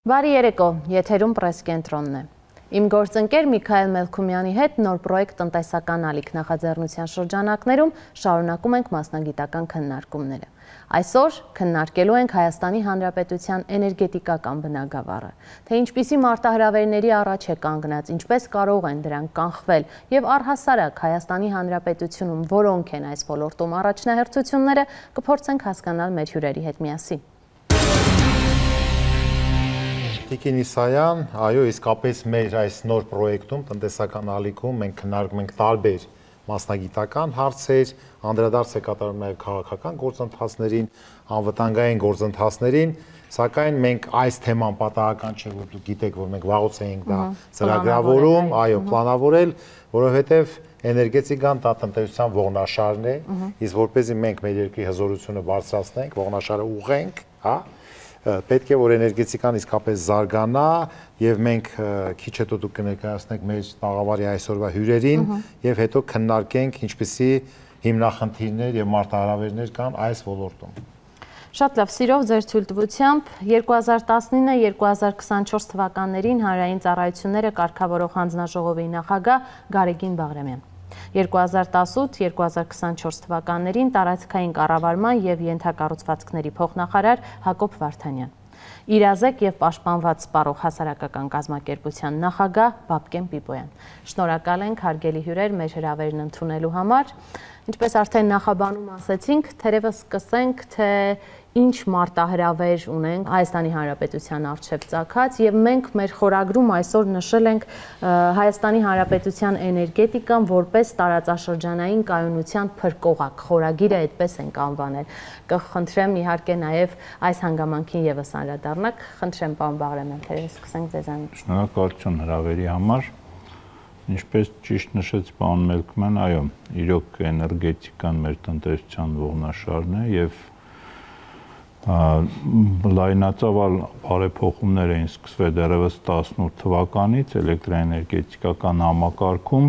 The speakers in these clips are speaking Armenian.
Բարի երեկո, եթերում պրես կենտրոնն է։ Իմ գործընկեր Միքայել Մելքումյանի հետ նոր պրոյեկտ տնտեսական ալիք նախաձեռնության շրջանակներում շարունակում ենք մասնագիտական քննարկումները։ Այսօր քննարկելու ենք Հայաստանի Հանրապետության էներգետիկական բնագավառը, թե ինչպիսի մարտահրավերների առաջ է կանգնած, ինչպես կարող են դրանք կանխվել եւ առհասարակ Հայաստանի Հանրապետությունում որոնք են այս ոլորտում առաջնահերթությունները, կփորձենք հասկանալ մեր հյուրերի հետ միասին։ Տիկին Իսայան, այո, իսկապես մեր այս նոր պրոյեկտում, տնտեսական ալիքում մենք քննարկում ենք տարբեր մասնագիտական հարցեր, անդրադարձ է կատարում նաև քաղաքական գործընթացներին, անվտանգային գործընթացներին, սակայն մենք այս թեման պատահական չէ, որ դուք գիտեք, որ մենք վաղուց էինք դա ծրագրավորում, այո, պլանավորել, որովհետև էներգետիկան դա տնտեսության ողնաշարն է, իսկ որպեսզի մենք մեր երկրի հզորությունը բարձրացնենք, ողնաշարը ուղղենք, հա, պետք է որ էներգետիկան իսկապես զարգանա եւ մենք քիչ հետո դուք կներկայացնեք մեր տաղավարի այսօրվա հյուրերին եւ հետո քննարկենք ինչպիսի հիմնախնդիրներ եւ մարտահրավերներ կան այս ոլորտում։ Շատ լավ, սիրով ձեր թույլտվությամբ 2019-2024 թվականներին հանրային ծառայությունները կարգավորող հանձնաժողովի նախագահ Գարեգին Բաղրամյան, 2018-2024 թվականներին տարածքային կառավարման եւ ենթակառուցվածքների փոխնախարար Հակոբ Վարդանյան, իրազեկ եւ պաշտպանված սպառող հասարակական կազմակերպության նախագահ Բաբկեն Պիպոյան։ Շնորհակալ ենք հարգելի հյուրեր մեր հրավերն ընդունելու համար։ Ինչպես արդեն նախաբանում ասեցինք, թերևս սկսենք, թե ինչ մարտահրավեր ունենք Հայաստանի Հանրապետության առջև ծագած եւ մենք մեր խորագրում այսօր նշել ենք Հայաստանի Հանրապետության էներգետիկան որպես տարածաշրջանային կայունության փրկողակ, խորագիրը այդպես ենք անվանել։ Կխնդրեմ իհարկե նաեւ այս հանգամանքին եւս անդրադառնաք, խնդրեմ պարոն Բաղրամյան, թերևս սկսենք ձեզանից։ Շնորհակալություն հրավերի համար։ Ինչպես ճիշտ նշեց պարոն Մելքումյան, այո, իրոք էներգետիկան մեր տնտեսության ողնաշարն է եւ լայնածավալ բարեփոխումներ էին սկսվել դեռևս 18 թվականից էլեկտրաէներգետիկական համակարգում։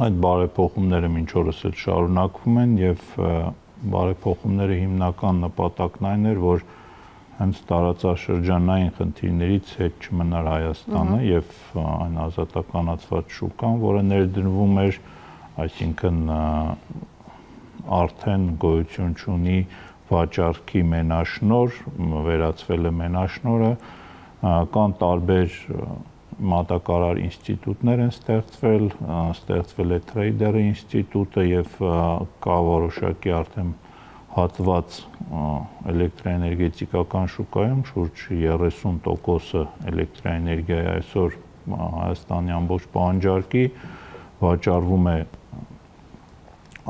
Այդ բարեփոխումները մինչ օրս էլ շարունակվում են եւ բարեփոխումների հիմնական նպատակն այն էր, որ հենց տարածաշրջանային խնդիրներից հետ չմնար Հայաստանը եւ այն ազատականացված շուկան, որը ներդրվում էր, այսինքն արդեն գոյություն ունի վաճառքի մենաշնոր, վերածվել է մենաշնորը, կան տարբեր մատակարար ինստիտուտներ են ստեղծվել է Trader ինստիտուտը եւ կա որոշակի արդեն հատված էլեկտրաէներգետիկական շուկայում, շուրջ 30%-ը էլեկտրաէներգիայի այսօր Հայաստանի ամբողջ պահանջարկի վաճառվում է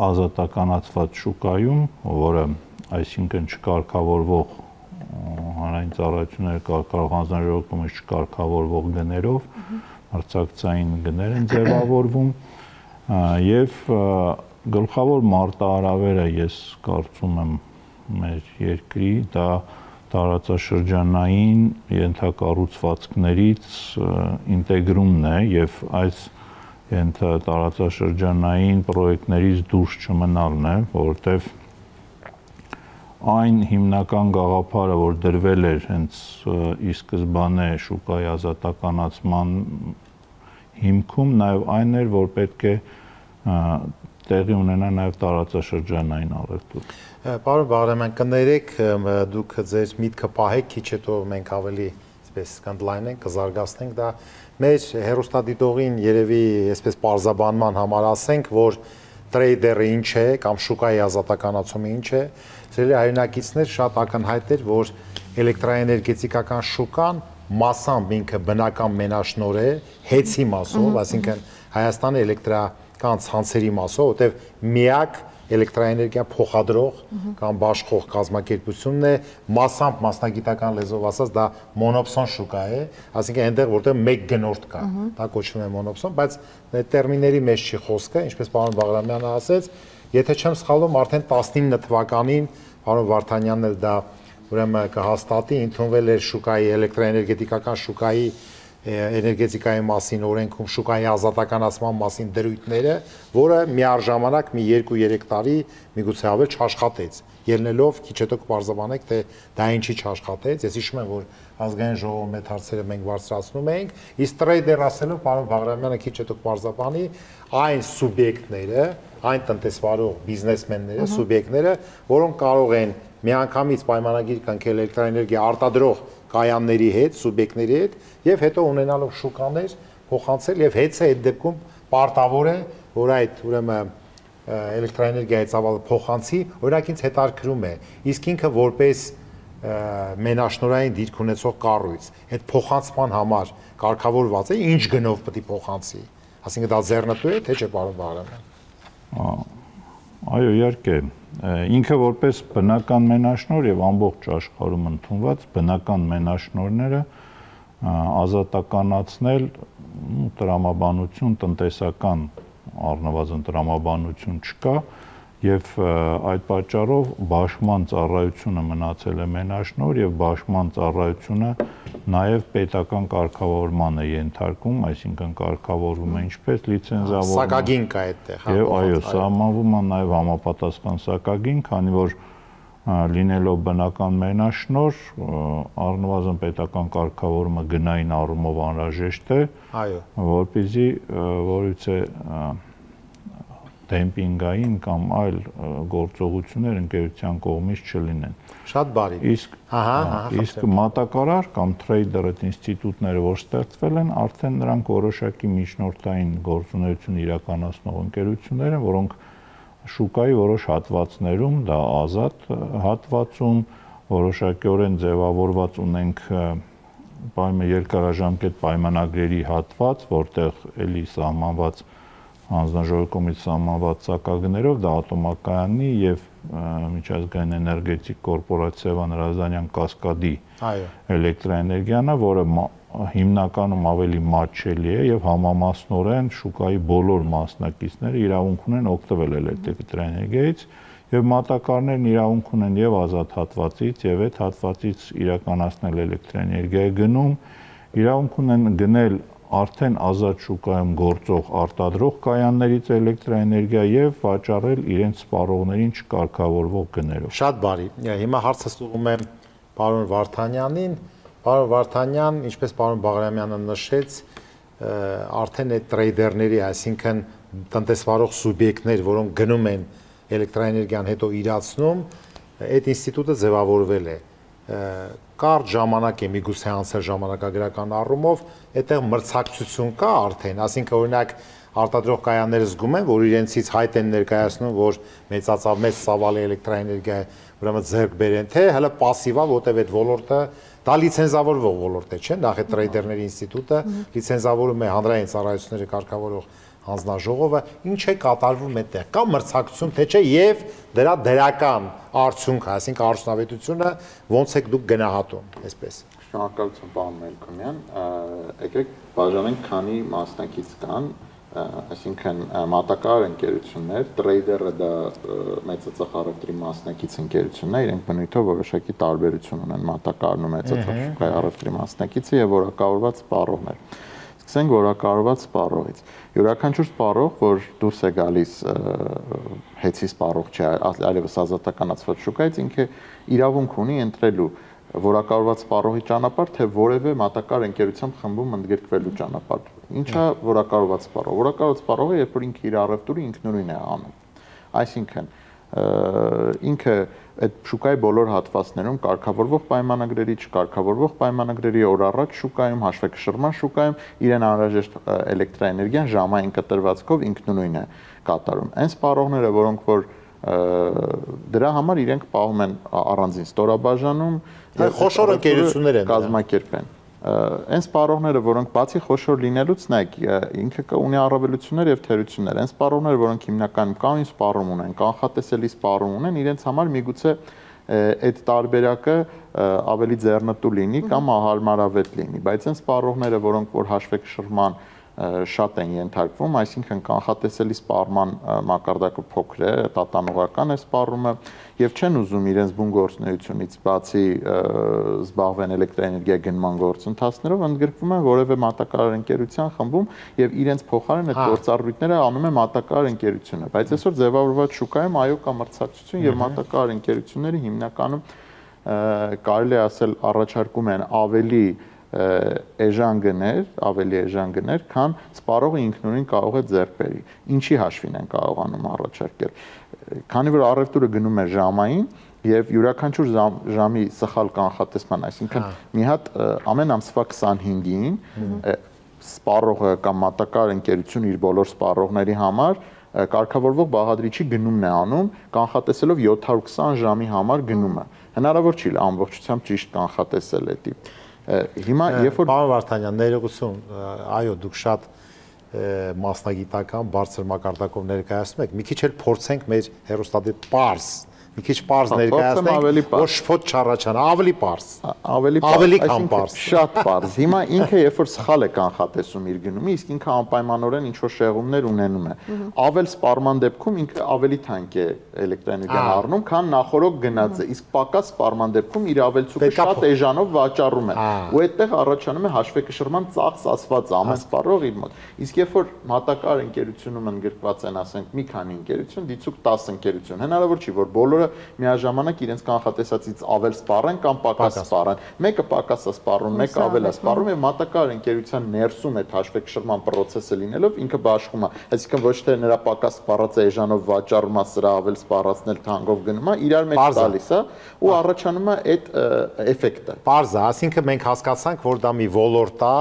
ազատականացված շուկայում, որը այսինքն չկարգավորվող հանրային ծառայությունները կարգավորող հանձնաժողովի կողմից չկարգավորվող գներով, մրցակցային գներ են ձևավորվում եւ գլխավոր մարտահրավերը ես կարծում եմ մեր երկրի դա տարածաշրջանային ենթակառուցվածքներից ինտեգրումն է եւ այս տարածաշրջանային պրոյեկտներից դուրս չմնալն է, որովհետեւ այն հիմնական գաղափարը, որ դրվել էր հենց ի սկզբանե շուկայի ազատականացման հիմքում, նաեւ այն էր, որ պետք է տեղի ունենա նաեւ տարածաշրջանային առևտուր։ Պարոն Բաղրամյան, կներեք, դուք ձեր միտքը պահեք, քիչ հետո մենք ավելի այսպես կընդլայնենք, կզարգացնենք դա։ Մեր հեռուստադիտողին երևի այսպես պարզաբանման համար ասենք, որ Trader-ը ինչ է կամ շուկայի ազատականացումը ինչ է, սիրելի հայրենակիցներ, շատ ակնհայտ էր, որ էլեկտրաէներգետիկական շուկան մասամբ ինքը բնական մենաշնոր է, հեծի մասով, այսինքն Հայաստանը էլեկտրական ցանցերի մասով, որտեղ միակ էլեկտրաէներգիա փոխադրող կամ բաշխող կազմակերպությունն է, մասամբ մասնագիտական լեզվով ասած դա մոնոպսոն շուկա է, այսինքն այնտեղ որտեղ մեկ գնորդ կա, դա կոչվում է մոնոպսոն, բայց տերմինների մեջ չի խոսքը, ինչպես պարոն Բաղրամյանը ասեց, եթե չեմ սխալվում, արդեն 19 թվականին պարոն Վարդանյանն էլ դա ուրեմն կհաստատի, ընդունվել էր շուկայի էլեկտրաէներգետիկական շուկայի էներգետիկայի մասին օրենքում շուկայի ազատականացման մասին դրույթները, որը միառժամանակ մի 2-3 տարի միգուցե ավել չաշխատեց։ ելնելով քիչ հետո կբարձրաբանեք, թե դա ինչի չաշխատեց։ Ես հիշում եմ, որ ազգային ժողովում այդ հարցերը մենք բարձրացնում էինք, իսկ տրեյդեր ասելով պարոն Բաղրամյանը քիչ հետո կբարձրաբանի այն սուբյեկտները, այն տնտեսվարող բիզնեսմենները, սուբյեկտները, որոնք կարող են միանգամից պայմանագիր կնքել էլեկտրաէներգիա արտադրող կայանների հետ, սուբյեկտների հետ եւ հետո ունենալով շուկաներ փոխանցել եւ հեծը այդ դեպքում պարտավոր է, որ այդ ուրեմն էլեկտրաէներգիայի ծավալը փոխանցի, օրինակ ինձ հետաքրում է, իսկ ինքը որպես մենաշնորհային դիրք ունեցող կառույց, այդ փոխանցման համար կարգավորված է, ինչ գնով պետք է փոխանցի։ Այսինքն դա ձեռնտու է, թե չէ, պարոն Բաղրամյան։ Այո, իհարկե, ինքը որպես բնական մենաշնորհ եւ ամբողջ աշխարհում ընդունված բնական մենաշնորհները ազատականացնել տրամաբանություն, տնտեսական առնվազն տրամաբանություն չկա եւ այդ պատճառով բաշխման ծառայությունը մնացել է մենաշնորհ եւ բաշխման ծառայությունը նաեւ պետական կարգավորման է ենթարկում, այսինքն կարգավորվում է ինչպես լիցենզավորումը, սակագին կա այդտեղ, եւ այո, սահմանվում է նաեւ համապատասխան սակագին, քանի որ լինելով բնական մենաշնորհ, առնվազն պետական կարգավորումը գնային առումով անհրաժեշտ է, այո, որպեսզի որից է դեմպինգային կամ այլ գործողություններ ընկերության կողմից չլինեն։ Շատ բարի։ Իսկ մատակարար կամ տրեյդեր այդ ինստիտուտները, որ ստեղծվել են, արդեն նրանք որոշակի միջնորդային գործունեություն իրականացնող ընկերություններ են, որոնք շուկայի որոշ հատվածներում, դա ազատ հատվածում, որոշակիորեն ձևավորված ունենք երկարաժամկետ պայմանագրերի հատված, որտեղ էլի սահմանված հանձնաժողովի կողմից սահմանված սակագներով դա ատոմակայանի եւ միջազգային էներգետիկ կորպորացիա Նրազանյան կասկադի էլեկտրաէներգիան է, որը հիմնականում ավելի մատչելի է եւ համամասնորեն շուկայի բոլոր մասնակիցները իրավունք ունեն օգտվել էլեկտրաէներգիայից եւ մատակարարներն իրավունք ունեն եւ ազատ հատվածից եւ այդ հատվածից իրականացնել էլեկտրաէներգիայի գնում, իրավունք ունեն գնել արդեն ազատ շուկայում գործող արտադրող կայաններից էլեկտրաէներգիա եւ վաճառել իրենց սպառողներին չկարգավորվող գներով։ Շատ բարի։ Հիմա հարցը ստուգում եմ պարոն Վարդանյանին։ Պարոն Վարդանյան, ինչպես պարոն Բաղրամյանը նշեց, արդեն այդ տրեյդերների, այսինքն տնտեսվարող սուբյեկտներ, որոնք գնում են էլեկտրաէներգիան հետո իրացնում, այդ ինստիտուտը ձևավորվել է։ Կարճ ժամանակ է միգուցե անցել ժամանակագրական առումով, այդտեղ մրցակցություն կա արդեն, ասինքն օրինակ արտադրող կայանները զգում են, որ իրենցից հայտ են ներկայացնում, որ մեծ ծավալի էլեկտրաէներգիա ուրեմն ձեռք բերեն, թե հələ пассիվա, որտեղ այդ ոլորտը դա լիցենզավորվող ոլորտ է, չէ՞, նախ այդ տրեյդերների ինստիտուտը լիցենզավորում է հանրային ծառայությունների կարգավորող հանձնաժողովը, ինչ է կատարվում այդտեղ, կա մրցակցություն, թե չէ, եւ դրա դրական արդյունքը, այսինքն արդյունավետությունը ոնց եք դուք գնահատում, այսպես։ Շնորհակալություն, պարոն Մելքոմյան, եկեք բաժանենք, քանի մասնակից կան, այսինքն մատակարար ընկերություններ, տրեյդերը դա մեծածախ առևտրի մասնակից ընկերություններ, իրենք բնույթով որոշակի տարբերություն ունեն մատակարարն ու մեծածախ շուկայի առևտրի մասնակիցը եւ որակավորված սպառողներ։ Սկսենք որակավորված սպառողից։ Յուրաքանչյուր սպառող, որ դուրս է գալիս հեծի սպառող չէ, այլևս ազատականացված շուկայից, ինքը իրավունք ունի ընտրելու որակավորված սպառողի ճանապարհ, թե որևէ մատակարար ընկերության խմբում ընդգրկվելու ճանապարհ։ Ինչա որակավորված սպառող։ Որակավորված սպառողը, երբ որ ինքը իր առևտուրը ինքնուրույն է անում։ Այսինքն ինքը այդ շուկայի բոլոր հատվածներում կարգավորվող պայմանագրերի, չկարգավորվող պայմանագրերի օր առաջ շուկայում, հաշվեկշռման շուկայում իրեն անհրաժեշտ էլեկտրաէներգիան ժամային կտրվածքով ինքնուրույն է կատարում։ Այն սպառողները, որոնք որ դրա համար իրենք պահում են առանձին ստորաբաժանում, խոշոր ընկերություններ են կազմակերպեն։ Այն սպառողները, որոնք բացի խոշոր լինելուց, նայեք, ինքը ունի առավելություններ եւ թերություններ։ Այն սպառողները, որոնք հիմնականում կանոն սպառում ունեն, կանխատեսելի սպառում ունեն, իրենց համար միգուցե այդ տարբերակը ավելի ձեռնտու լինի կամ հարմարավետ լինի, բայց այն սպառողները, որոնք որ հաշվեկշռման շատ են ենթարկվում, այսինքն կանխատեսելի սպառման մակարդակը փոքր է, տատանողական է սպառումը եւ չեն ուզում իրենց բուն գործունեությունից բացի զբաղվեն էլեկտրաէներգիա գնման գործընթացներով, ընդգրկվում են որևէ մատակարար ընկերության խմբում եւ իրենց փոխարեն այդ գործառույթները անում է մատակարար ընկերությունը, բայց այսօր ձևավորված շուկայում այո կա մրցակցություն եւ մատակարար ընկերությունները հիմնականում կարելի է ասել առաջարկում են ավելի էժան գներ, քան սպառողը ինքնուրույն կարող է ձեռք բերի։ Ինչի հաշվին են կարողանում առաջարկել։ Քանի որ առևտուրը գնում է ժամային եւ յուրաքանչյուր ժամի սխալ կանխատեսման, այսինքն մի հատ ամեն ամսվա 25-ին սպառողը կամ մատակարար ընկերությունը իր բոլոր սպառողների համար կարգավորվող բաղադրիչի գնումն է անում, կանխատեսելով 720 ժամի համար գնումը։ Հնարավոր չի ամբողջությամբ ճիշտ կանխատեսել դա։ Հիմա երբ որ Պարոն Վարդանյան, ներողություն, այո, դուք շատ մասնագիտական բարձր մակարդակով ներկայացնում եք, մի քիչ էլ փորձենք մեր հեռուստադիտողների պարզ մի քիչ պարզ ներկայացնենք, որ շփոթ չառաջանա, ավելի պարզ, ավելի քան պարզ, շատ պարզ։ Հիմա ինքը երբ որ սխալ է կանխատեսում իր գնումը, իսկ ինքը անպայմանորեն ինչ որ շեղումներ ունենում է։ Ավել սպառման դեպքում ինքը ավելի թանկ է էլեկտրաէներգիան առնում, քան նախորդ գնացը, իսկ պակաս սպառման դեպքում իր ավելցուկը շատ էժանով վաճառում է։ Ու այդտեղ առաջանում է հաշվեկշռման ծախս ասված ամեն սպառող իր մոտ։ Իսկ երբ որ մատակարար ընկերությունում ընդգրկված են, ասենք, մի քանի ընկերություն, դիցուք 10 ընկերություն, հնարավոր չի, որ բոլորը միաժամանակ իրենց կանխատեսածից ավել սպառեն կամ պակաս սպառեն։ Մեկը պակաս է սպառում, մեկը ավել է սպառում եւ մատակարար ընկերության ներսում այդ հաշվեկշռման process-ը լինելով ինքը բաշխում է։ Այսինքն ոչ թե նրա պակաս սպառած էժանով վաճառում է, սրա ավել սպառածնել թանկով գնում է, իրար մեջ տալիս է ու առաջանում է այդ էֆեկտը։ Պարզ է, այսինքն մենք հասկացանք, որ դա մի ոլորտ է,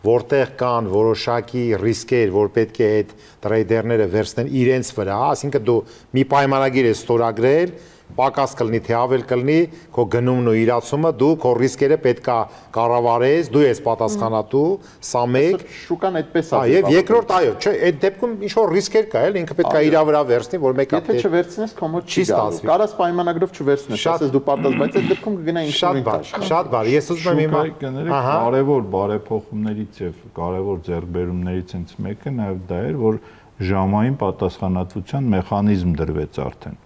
որտեղ կան որոշակի ռիսկեր, որ պետք է այդ տրեյդերները վերցնեն իրենց վրա, այսինքն դու մի պայմանագիր ես ստորագրել, պակաս կլինի, թե ավել կլինի, քո գնումն ու իրացումը, դու քո ռիսկերը պետք է կառավարես, դու ես պատասխանատու, սա մեկ, շուկան այդպես է։ Եվ երկրորդ, այո, չէ, այդ դեպքում ինչ որ ռիսկեր կա, էլ ինքը պետք է իր վրա վերցնի, որ մեկը եթե չվերցնես, քո մոտ չի ստացվի։ Կարաս պայմանագրով չվերցնես, ասես դու պատասխան, բայց այդ դեպքում կգնա ինքնուրույն շատ բարի, ես ուզում եմ հիմա կարևոր բարեփոխումներից եւ կարևոր ձեռքբերումներից հենց մեկը նաեւ դա էր, որ ժամային պատասխանատվության մեխանիզմ դրվեց արդեն։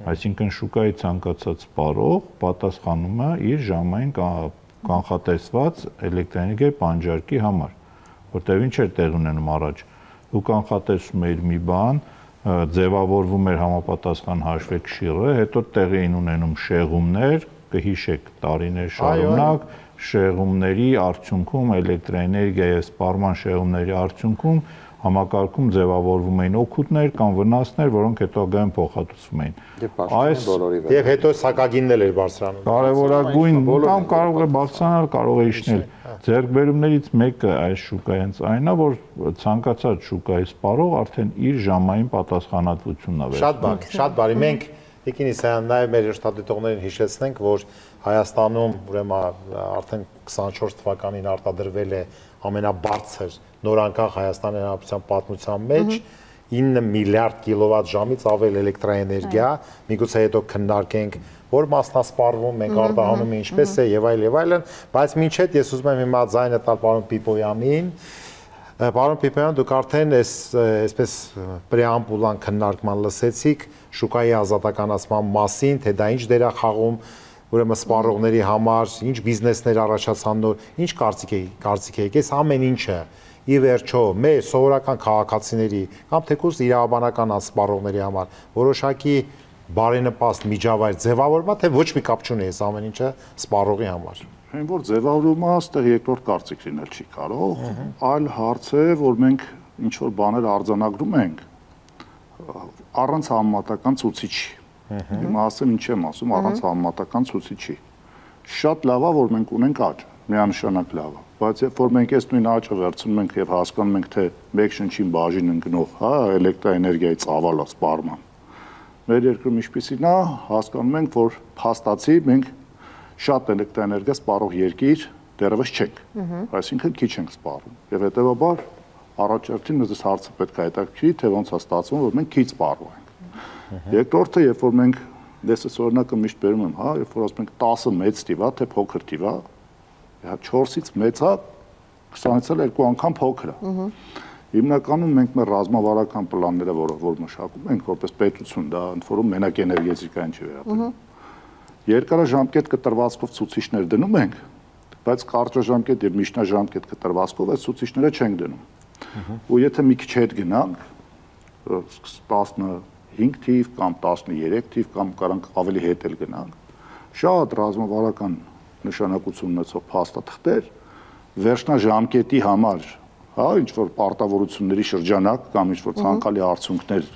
Այսինքն շուկայի ցանկացած սպառող պատասխանում է իր ժամային կանխատեսված էլեկտրաէներգիայի պանջարկի համար, որտեղ ինչ էր տեղ ունենում առաջ։ Դու կանխատեսում ես մի բան, ձևավորվում էր համապատասխան հաշվեկշիռը, հետո տեղ էին ունենում շեղումներ, կհիշեք տարիներ շարունակ, շեղումների արդյունքում էլեկտրաէներգիայի սպառման շեղումների արդյունքում համակարգում ձևավորվում էին օգուտներ կամ վնասներ, որոնք հետագայում փոխհատուցվում էին։ Եվ հետո սակագիններ էր բարձրանում։ Կարևորագույն կամ կարող է բարձրանալ, կարող է իջնել։ Ձեռքբերումներից մեկը այս շուկայի հենց այն է, որ ցանկացած շուկայի սպառող արդեն իր ժամային պատասխանատվությունն է վերցնում։ Շատ բարի։ Մենք Տիկին Իսահյան նաև մեր հեռուստադիտողներին հիշեցնենք, որ Հայաստանում ուրեմն արդեն 24 թվականին արտադրվել է ամենաբարձր նորանկախ Հայաստանի Հանրապետության պատմության մեջ 9 միլիարդ կիլովատ ժամից ավել էլեկտրաէներգիա, միգուցե հետո քննարկենք, որ մասնասպառվում, մենք արտահանում ենք ինչպես է եւ այլն, բայց մինչ այդ ես ուզում եմ հիմա ձայնը տալ պարոն Պիպոյանին։ Պարոն Պիպոյան, դուք արդեն այսպես պրեամբուլան քննարկման լսեցիք շուկայի ազատականացման մասին, թե դա ինչ դեր է խաղում ուրեմն սպառողների համար, ինչ բիզնեսներ առաջացան նոր, ինչ կարծիք եք, այս ամեն ինչը ի վերջո մեր սովորական քաղաքացիների կամ թեկուզ իրավաբանական սպառողների համար որոշակի բարենպաստ միջավայր ձևավորվում է, թե ոչ մի կապ չունի այս ամեն ինչը սպառողի համար։ Այն որ ձևավորումը այստեղ երկրորդ կարծիք լինել չի կարող, այլ հարց է, որ մենք ինչ որ բաներ արձանագրում ենք առանց համեմատական ցուցիչի։ Հիմա ասեմ ինչ եմ ասում առանց համեմատական ցուցիչի։ Շատ լավ է, որ մենք ունենք աճ, միանշանակ լավ է, բայց երբ որ մենք այս նույն աճը վերցնում ենք եւ հասկանում ենք, թե մեկ շնչին բաժին ընկնող, հա, էլեկտրաէներգիայի ծավալը սպառման, մեր երկրում ինչպեսին է, հասկանում ենք, որ փաստացի մենք շատ էլեկտրաէներգիա սպառող երկիր դեռևս չենք, այսինքն քիչ ենք սպառում եւ հետեւաբար առաջերտին մեզ հարցը պետք է հետաքրքրի, թե ոնց է ստացվում, որ մենք քիչ սպառում ենք։ Երկրորդը, երբ որ մենք դեսս օրինակը միշտ բերում եմ, հա, երբ որ ասում ենք 10-ը մեծ թիվ է, թե փոքր թիվ է, հա 4-ից մեծ է, 20-ից էլ 2 անգամ փոքր է։ Հիմնականում մենք մեր ռազմավարական պլանները, որ մշակում ենք որպես պետություն, դա ընդ որում մենակ էներգետիկային չի վերաբերում։ Երկարաժամկետ կտրվածքով ցուցիչներ դնում ենք, բայց կարճաժամկետ եւ միջնաժամկետ կտրվածքով այս ցուցիչները չենք դնում։ Ու եթե մի քիչ հետ գնանք 15 թիվ կամ 13 թիվ կամ կարանք ավելի հետ էլ գնանք, շատ ռազմավարական նշանակություն ունեցող փաստաթղթեր վերջնաժամկետի համար, հա, ինչ որ պարտավորությունների շրջանակ կամ ինչ որ ցանկալի արդյունքներ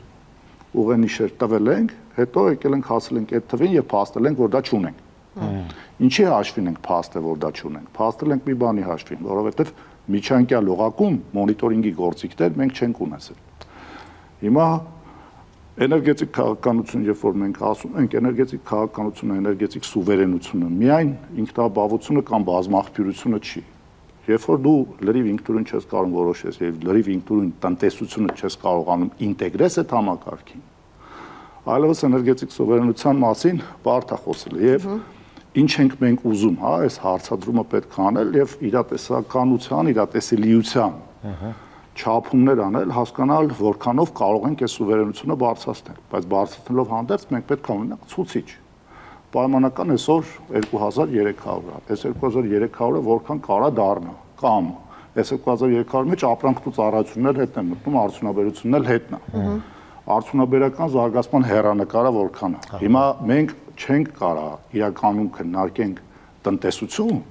ուղենիշեր տվել ենք, հետո եկել ենք հասել ենք այդ թվին եւ փաստել ենք, որ դա չունենք։ Ինչի հաշվին ենք փաստել, որ դա չունենք։ Փաստել ենք մի բանի հաշվին, որովհետեւ միջանկյալ օղակում մոնիտորինգի գործիքներ մենք չենք ունեցել։ Հիմա էներգետիկ քաղաքականություն, երբ որ մենք ասում ենք էներգետիկ քաղաքականությունը, էներգետիկ սուվերենությունը, միայն ինքնաբավությունը կամ բազմաղբյուրությունը չի։ Երբ որ դու լրիվ ինքնուրույն չես կարող որոշես եւ լրիվ ինքնուրույն տնտեսությունը չես կարողանում ինտեգրես այդ համակարգին, այլևս էներգետիկ սուվերենության մասին բարդ է խոսել եւ ինչ ենք մենք ուզում, հա, այս հարցադրումը պետք է անել եւ իրատեսականության, իրատեսելիության չափումներ անել, հասկանալ որքանով կարող ենք այս սուվերենությունը բարձրացնել, բայց բարձրացնելով հանդերձ մենք պետք է ունենանք ցուցիչ։ Պայմանական այսօր 2300 է, այս 2300-ը որքան կարա դառնա, կամ այս 2300-ի մեջ ապրանքն ու ծառայություններ հետն են մտնում, արդյունաբերությունն էլ հետն է։ Արդյունաբերական զարգացման հեռանկարը որքան է։ Հիմա մենք չենք կարա իրականում քննարկենք տնտեսություն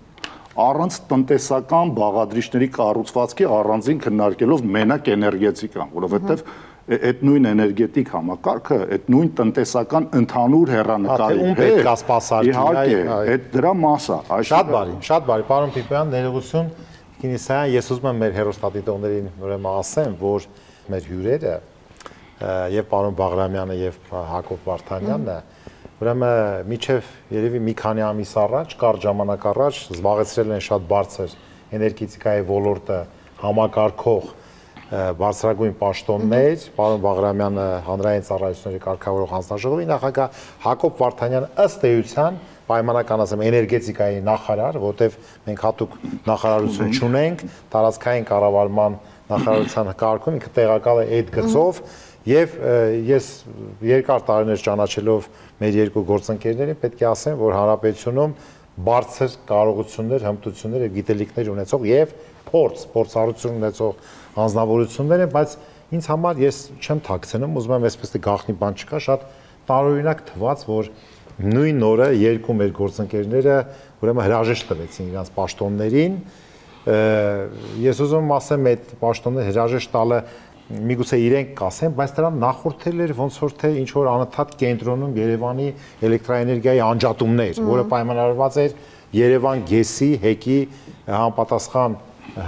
առանց տնտեսական բաղադրիչների կառուցվածքի առանձին քննարկելով մենակ էներգետիկան, որովհետև այդ նույն էներգետիկ համակարգը, այդ նույն տնտեսական ընդհանուր հեռանկարի հետ իհարկե, այդ դրա մասը։ Շատ բարի, պարոն Պիպոյան, ներողություն, Կինիսյան, ես ուզում եմ մեր հեռուստադիտողներին ուրեմն ասեմ, որ մեր հյուրերը եւ պարոն Բաղրամյանը եւ Հակոբ Վարդանյանը ուրեմն միջև երևի մի քանի ամիս առաջ, կարճ ժամանակ առաջ զբաղեցրել են շատ բարձր էներգետիկայի ոլորտը համակարգող բարձրագույն պաշտոններ, պարոն Բաղրամյանը հանրային ծառայությունների կարգավորող հանձնաժողովի նախագահ, Հակոբ Վարդանյանը ըստ էության պայմանական ասեմ էներգետիկայի նախարար, որտեղ մենք հատուկ նախարարություն չունենք, տարածքային կառավարման նախարարության կարգում ինքը տեղակալ է այդ գծով եւ ես երկար տարիներ ճանաչելով մեր երկու գործընկերներին պետք է ասեմ, որ հանրապետությունում բարձր կարողություններ, հմտություններ եւ գիտելիքներ ունեցող եւ փորձառություն ունեցող անձնավորություններ են, բայց ինձ համար ես չեմ թաքցնում, ուզում եմ այսպես թե գաղտնի բան չկա, շատ տարօրինակ թվաց, որ նույն օրը երկու մեր գործընկերները ուրեմն հրաժեշտ տվեցին իրենց պաշտոններին։ Ես ուզում եմ ասեմ, այդ պաշտոնները հրաժեշտ տալը միգուցե իրենք կասեն, բայց դրան նախորդել էր ոնց որ թե ինչ որ անընդհատ կենտրոնում Երևանի էլեկտրաէներգիայի անջատումներ, որը պայմանավորված էր Երևան գեսի, հեկի համապատասխան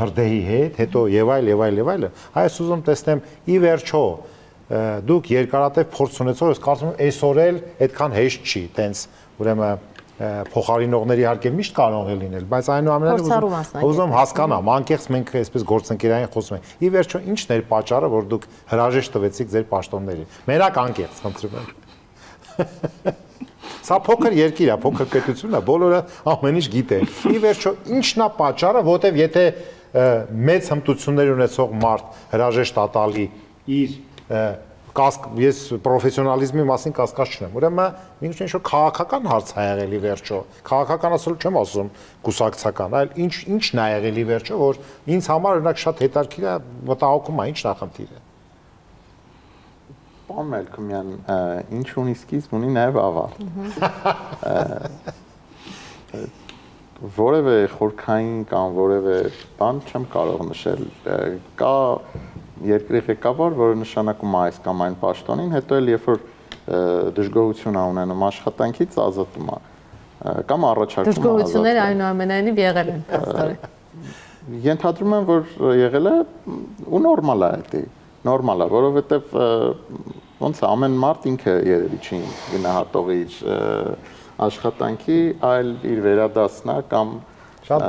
հրդեհի հետ, հետո եւ այլ։ Այս ուզում տեսնեմ ի վերջո դուք երկարատև փորձ ունեցող, ես կարծում եմ այսօր էլ այդքան հեշտ չի, տենց ուրեմն փոխարինողների իհարկե միշտ կարող է լինել, բայց այնուամենայնիվ ուզում հասկանամ, անկեղծ մենք այսպես գործընկերային խոսում ենք։ Ի վերջո ի՞նչն էր պատճառը, որ դուք հրաժեշտ տվեցիք ձեր պաշտոններին։ Մենակ անկեղծ, խնդրում եմ։ Սա փոքր երկիր է, փոքր պետություն է, բոլորը ամեն ինչ գիտեն։ Ի վերջո ի՞նչն է պատճառը, որտեվ եթե մեծ հմտություններ ունեցող մարդ հրաժեշտ տալի իր ես պրոֆեսիոնալիզմի մասին կասկած չունեմ։ Ուրեմն ինչ որ քաղաքական հարց ա եղել ի վերջո։ Քաղաքական ասել չեմ ասում կուսակցական, այլ ինչն ա եղել ի վերջո, որ ինձ համար օրինակ շատ հետաքրքիր է, մտահոգում է, ինչն է խնդիրը։ Պարոն Մելքումյան, ինչ ունի սկիզբ, ունի նաև ավարտ։ Որևէ խորքային կամ որևէ բան չեմ կարող նշել։ Կա երկրի ղեկավար, որը նշանակում է այս կամ այն պաշտոնին, հետո էլ երբ որ դժգոհություն ունենում աշխատանքից ազատում է կամ առաջարկում է։ Դժգոհությունները այնուամենայնիվ եղել են փաստորեն։ Ենթադրում եմ, որ եղել է ու նորմալ է դա։ Նորմալ է, որովհետև ոնց է ամեն մարդ ինքը երևի չի գնահատող իր աշխատանքի, այլ իր վերադասնա կամ Շատ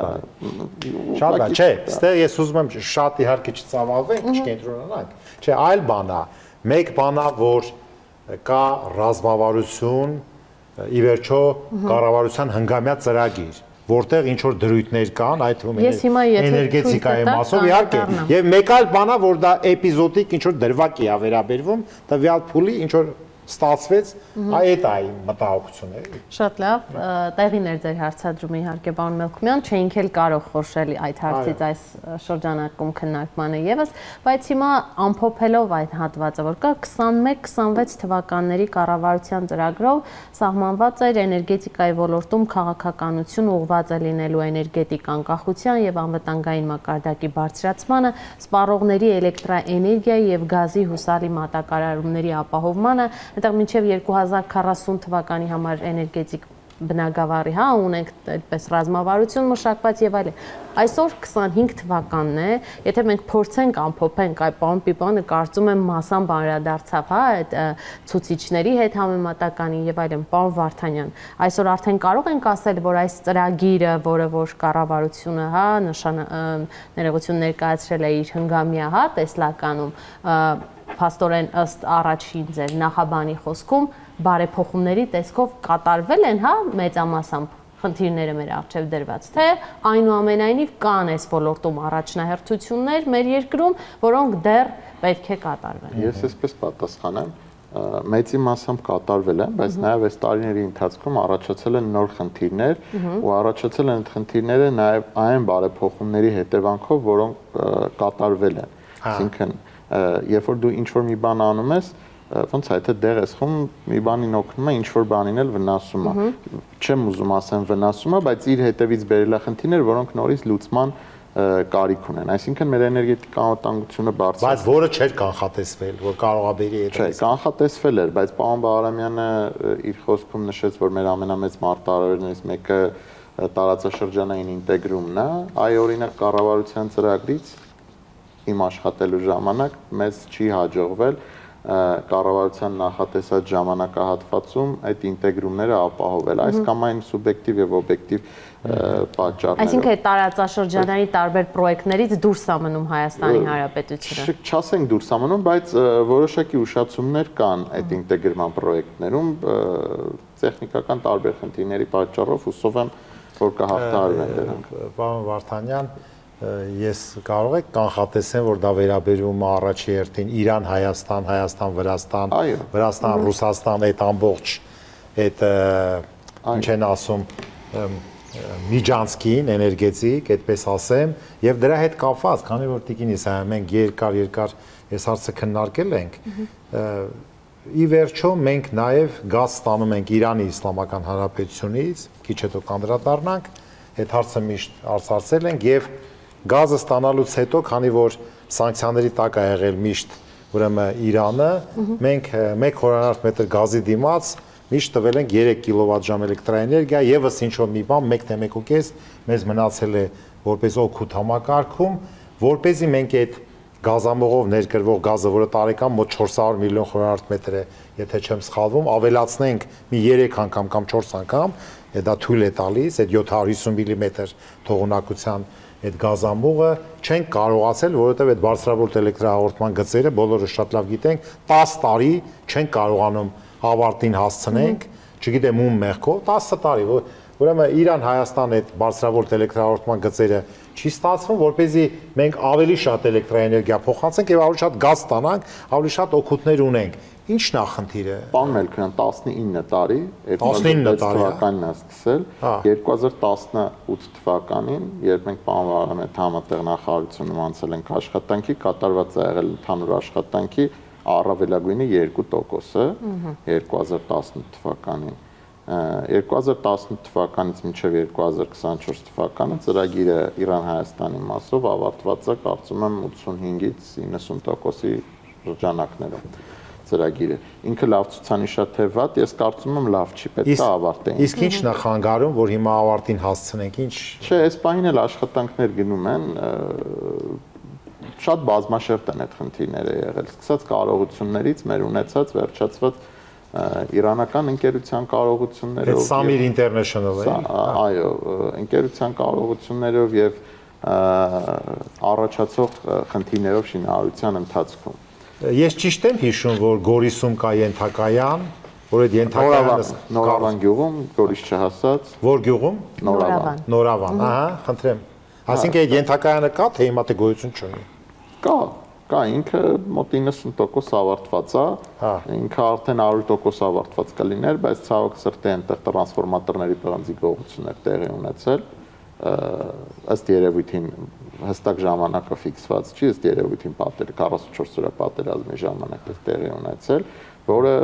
բան, չէ, ստեղ ես ուզում եմ շատ իհարկե չծավալվենք, չկենտրոնանանք, չէ, այլ բան է, մեկ բան է, որ կա ռազմավարություն, ի վերջո կառավարության հնգամյա ծրագիր, որտեղ ինչ որ դրույթներ կան, այդ թվում Ես հիմա եթե էներգետիկայի թույլ մասով տաք, իհարկե, կառնամ։ եւ մեկ այլ բան է, որ դա էպիզոդիկ ինչ որ դրվագ է վերաբերվում, տվյալ փուլի ինչ որ ստացվեց, այդ է իմ մտահոգությունը։ Շատ լավ, տեղին էր ձեր հարցադրումը իհարկե պարոն Մելքումյան, չէինք էլ կարող խորշել այդ հարցից այս շրջանակում քննարկմանը եւս, բայց հիմա ամփոփելով այդ հատվածը, որ կա 21-26 թվականների կառավարության ծրագրով սահմանված էր էներգետիկայի ոլորտում քաղաքականություն ուղղված է լինելու էներգետիկ անկախության եւ անվտանգային մակարդակի բարձրացմանը, սպառողների էլեկտրաէներգիայի եւ գազի հուսալի մատակարարումների ապահովմանը, այնտեղ մինչև 2040 թվականի համար էներգետիկ բնագավառի, ունենք այդպես ռազմավարություն մշակված եւ այլն։ Այսօր 25 թվականն է, եթե մենք փորձենք ամփոփենք, այ պարոն Պիպյանը կարծում եմ մասամբ անդրադարձավ, այդ ցուցիչների հետ համեմատականին եւ այլն, պարոն Վարդանյան, այսօր արդեն կարող ենք ասել, որ այս ծրագիրը, որը որ կառավարությունը, ներողություն ներկայացրել է իր հնգամյա, տեսլականում, փաստորեն ըստ առաջին ձեր նախաբանի խոսքում բարեփոխումների տեսքով կատարվել են, մեծամասամբ խնդիրները մեր առջև դրված, թե այնուամենայնիվ կան այս ոլորտում առաջնահերթություններ մեր երկրում, որոնք դեռ պետք է կատարվեն։ Ես այսպես պատասխանեմ, մեծի մասամբ կատարվել են, բայց նաև այս տարիների ընթացքում առաջացել են նոր խնդիրներ ու առաջացել են խնդիրները նաև այն բարեփոխումների հետևանքով, որոնք կատարվել են։ Այսինքն երբ որ դու ինչ-որ մի բան անում ես, ոնց է, եթե դեղ ես խում, մի բանին օգնում է, ինչ-որ բանին էլ վնասում է։ Չեմ ուզում ասեմ վնասում է, բայց իր հետևից բերել է խնդիրներ, որոնք նորից լուծման կարիք ունեն։ Այսինքն մեր էներգետիկ անվտանգությունը բարձր։ Բայց որը չէր կանխատեսվել, որ կարող է բերի այդ։ Չէ, կանխատեսվել էր, բայց պարոն Բաղարամյանը իր խոսքում նշեց, որ մեր ամենամեծ մարտահրավերներից մեկը տարածաշրջանային ինտեգրումն է, այ օրինակ կառավարության ծրագրից իմ աշխատելու ժամանակ մեզ չի հաջողվել կառավարության նախատեսած ժամանակահատվածում այդ ինտեգրումները ապահովել, այս կամ այն սուբյեկտիվ եւ օբյեկտիվ պատճառներով։ Այսինքն այդ տարածաշրջանային տարբեր պրոյեկտներից դուրս է մնում Հայաստանի Հանրապետությունը։ Չասենք դուրս է մնում, բայց որոշակի ուշացումներ կան այդ ինտեգրման պրոյեկտներում տեխնիկական տարբեր խնդիրների պատճառով, հուսով եմ, որ կհաղթահարվեն դրանք։ Պարոն Վարդանյան, ես կարող եք կանխատեսեմ, որ դա վերաբերում է առաջի հերթին Իրան, Հայաստան, Հայաստան, Վրաստան, Վրաստան, Ռուսաստան, այդ ամբողջ այդ ինչ են ասում միջանցքին, էներգետիկ, այդպես ասեմ, եւ դրա հետ կապված, քանի որ Տիկին Իսահյան, մենք երկար այս հարցը քննարկել ենք, ի վերջո մենք նաեւ գազ ստանում ենք Իրանի Իսլամական Հանրապետությունից, քիչ հետո կանդրադառնանք, այդ հարցը միշտ արծարծել ենք եւ գազը ստանալուց հետո, քանի որ սանկցիաների տակ է եղել միշտ ուրեմն Իրանը, մենք 1 խորանարդ մետր գազի դիմաց միշտ տվել ենք 3 կիլովատժամ էլեկտրաէներգիա, եւս ինչ որ մի բան 1-1.5 մեզ մնացել է որպես օգուտ համակարգում, որպեսզի մենք այդ գազամողով ներկրվող գազը, որը տարեկան մոտ 400 միլիոն խորանարդ մետր է, եթե չեմ սխալվում, ավելացնենք մի 3 անգամ կամ 4 անգամ, դա թույլ է տալիս, այդ 750 մմ թողունակության այդ գազամուղը չենք կարողացել, որովհետև այդ բարձրավոլտ էլեկտրահաղորդման գծերը բոլորը շատ լավ գիտենք, 10 տարի չենք կարողանում ավարտին հասցնենք, չգիտեմ ում մեղքով, 10 տարի, ուրեմն Իրան-Հայաստան այդ բարձրավոլտ էլեկտրահաղորդման գծերը չի ստացվում, որպեսզի մենք ավելի շատ էլեկտրաէներգիա փոխանցենք եւ ավելի շատ գազ ստանանք, ավելի շատ օգուտներ ունենք։ Ինչն է խնդիրը։ Պարոն Մելքումյան, 19 տարի, 19 թվականին է սկսել, 2018 թվականին, երբ մենք պարոն Վարդանյան համատեղ նախարարությունում անցել ենք աշխատանքի, կատարված է եղել ընդհանուր աշխատանքի առավելագույնը 2%-ը 2018 թվականին։ 2018 թվականից մինչև 2024 թվականը ծրագիրը Իրան-Հայաստանի մասով ավարտված է, կարծում եմ 85-ից 90%-ի շրջանակներում ծրագիրը։ Ինքը լավ ցուցանիշ է թե վատ, ես կարծում եմ լավ չի, պետք է ավարտենք։ Իսկ ի՞նչն է խանգարում, որ հիմա ավարտին հասցնենք, ինչ։ Չէ, այս պահին էլ աշխատանքներ գնում են, շատ բազմաշերտ են այդ խնդիրները եղել, սկսած կարողություններից, մեր ունեցած, վերջացված իրանական ընկերության կարողություններով, Samir International-ը, այո, ընկերության կարողություններով եւ առաջացող խնդիրներով շինարարության ընթացքում։ Ես ճիշտ եմ հիշում, որ Գորիսում կա ենթակայան, որ այդ ենթակայանը Նորավան գյուղում, Գորիս չհասած։ Որ գյուղում։ Նորավան, ահա, խնդրեմ։ Այսինքն այդ ենթակայանը կա, թե հիմա թե գոյություն չունի։ Կա, ինքը մոտ 90% ավարտված է, ինքը արդեն 100% ավարտված կլիներ, բայց ցավոք սրտի այնտեղ տրանսֆորմատորների պղնձի գողություններ տեղի ունեցել, ըստ երևույթին հստակ ժամանակը ֆիքսված չի, ըստ երևույթին պատերը 44 օրյա պատերազմի ժամանակ է տեղի ունեցել, որը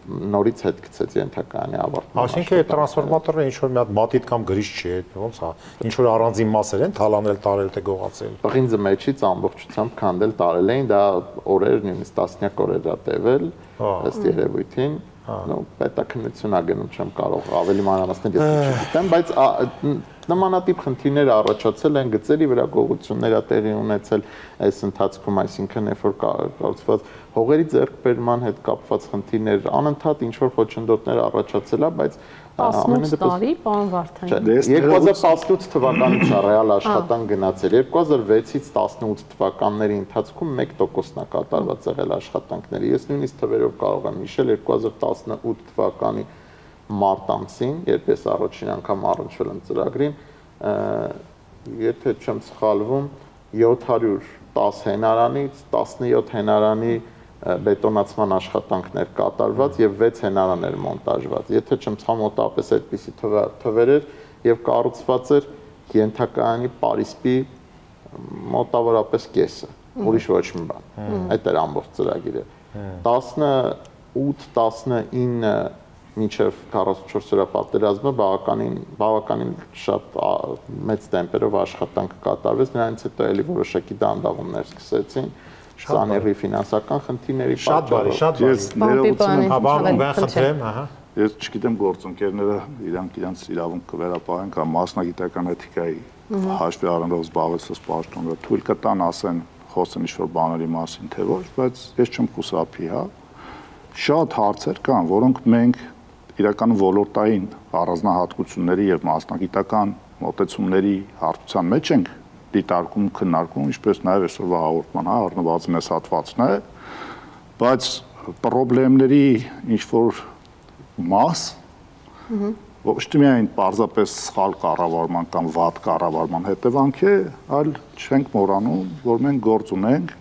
նորից հետ գցեց ենթակայանի ավարտման։ Այսինքն այդ տրանսֆորմատորը ինչ որ մի հատ մատիտ կամ գրիչ չի, ոնց է, ինչ որ առանձին մասեր են թալանել, տարել թե գողացել։ Պղինձը մեջից ամբողջությամբ քանդել, տարել էին, դա օրեր, նույնիսկ տասնյակ օրեր է տևել, ըստ երևույթին։ Նո, պետաքննություն ա գնում, չեմ կարող ավելի մանրամասներ ես չգիտեմ, բայց նմանատիպ խնդիրներ առաջացել են, գծերի վրա գողություններ ա տեղի ունեցել այս ընթացքում, այսինքն երբ որ կառուցված հողերի ձեռքբերման հետ կապված խնդիրներ անընդհատ ինչ որ խոչընդոտներ առաջացել ա, բայց 18 տարի, պարոն Վարդանյան։ 2018 թվականից է ռեալ աշխատանք գնացել, 2006-ից 18 թվականների ընթացքում 1%-ն է կատարված եղել աշխատանքների։ Ես նույնիսկ թվերով կարող եմ հիշել 2018 թվականի մարտ ամսին, երբ ես առաջին անգամ առնչվել եմ ծրագրին, եթե չեմ սխալվում, 710 հենարանից 17 հենարանի բետոնացման աշխատանքներ կատարված եւ 6 հենարաներ մոնտաժված։ Եթե չեմ սխալվում, մոտավորապես այդպիսի թվեր էր եւ կառուցված էր ենթակայանի Պարիսպի մոտավորապես կեսը, ուրիշ ոչ մի բան։ Այդ էր ամբողջ ծրագիրը։ 18-19 մինչև 44 օրյա պատերազմը բավականին շատ մեծ տեմպերով աշխատանք կատարվեց, նրանից հետո էլի որոշակի դանդաղումներ սկսեցին։ Սաների ֆինանսական խնդիրների պատճառով։ Շատ բարի։ Ես չգիտեմ գործընկերները իրանք իրավունք կվերապահեն կամ մասնագիտական էթիկայի հաշվի առնելով զբաղեցած պաշտոնները թույլ կտան ասեն խոսեն ինչ-որ բաների մասին թե ոչ, բայց ես չեմ խուսափի, հա։ Շատ հարցեր կան, որոնք մենք իրականում ոլորտային առանձնահատկությունների եւ մասնագիտական մոտեցումների հարթության մեջ ենք դիտարկում, քննարկում, ինչպես նաև այսօրվա հաղորդման առնվազն այս հատվածն է, բայց խնդիրների ինչ-որ մաս ոչ թե միայն պարզապես սխալ կառավարման կամ վատ կառավարման հետևանք է, այլ չենք մոռանում, որ մենք գործ ունենք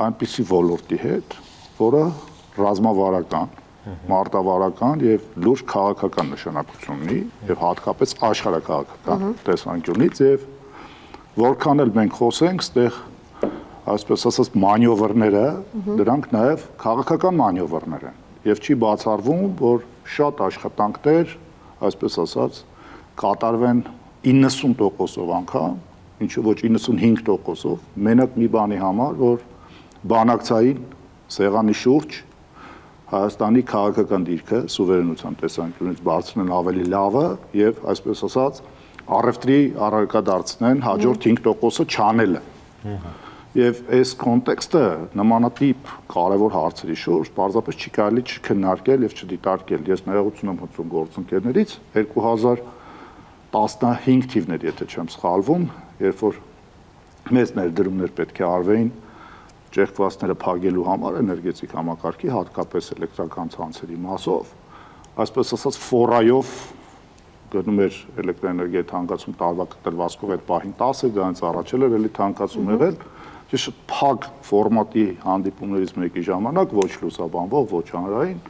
այնպիսի ոլորտի հետ, որը ռազմավարական, մարտավարական եւ լուրջ քաղաքական նշանակություն ունի եւ հատկապես աշխարհակաղակական տեսանկյունից եւ որքան էլ մենք խոսենք, ստեղ այսպես ասած մանյովրները, դրանք նաև քաղաքական մանյովրներ են եւ չի բացառվում, որ շատ աշխատանքներ, այսպես ասած, կատարվեն 90%-ով անգամ, ինչու ոչ 95%-ով, մենակ մի բանի համար, որ բանակցային սեղանի շուրջ Հայաստանի քաղաքական դիրքը սուվերենության տեսանկյունից բարձրացնեն ավելի լավը եւ այսպես ասած առևտրի առարկա դարձնեն հաջորդ 5%-ը չանելը։ Եվ այս կոնտեքստը նմանատիպ կարևոր հարցերի շուրջ պարզապես չի կարելի չքննարկել եւ չդիտարկել։ Ես ներողություն եմ խնդրում գործընկերներից 2015 թիվն էր, եթե չեմ սխալվում, երբ որ մեծ ներդրումներ պետք է արվեին ճեղքվածքները փակելու համար էներգետիկ համակարգի, հատկապես էլեկտրական ցանցերի մասով, այսպես ասած ֆորայով գնում էր էլեկտրոէներգիայի թանկացում տարվա կտրվածքով այդ պահին 10 դրանից առաջել էր էլի թանկացում եղել, ճիշտ փակ ֆորմատի հանդիպումներից մեկի ժամանակ ոչ լուսաբանվող, ոչ հանրային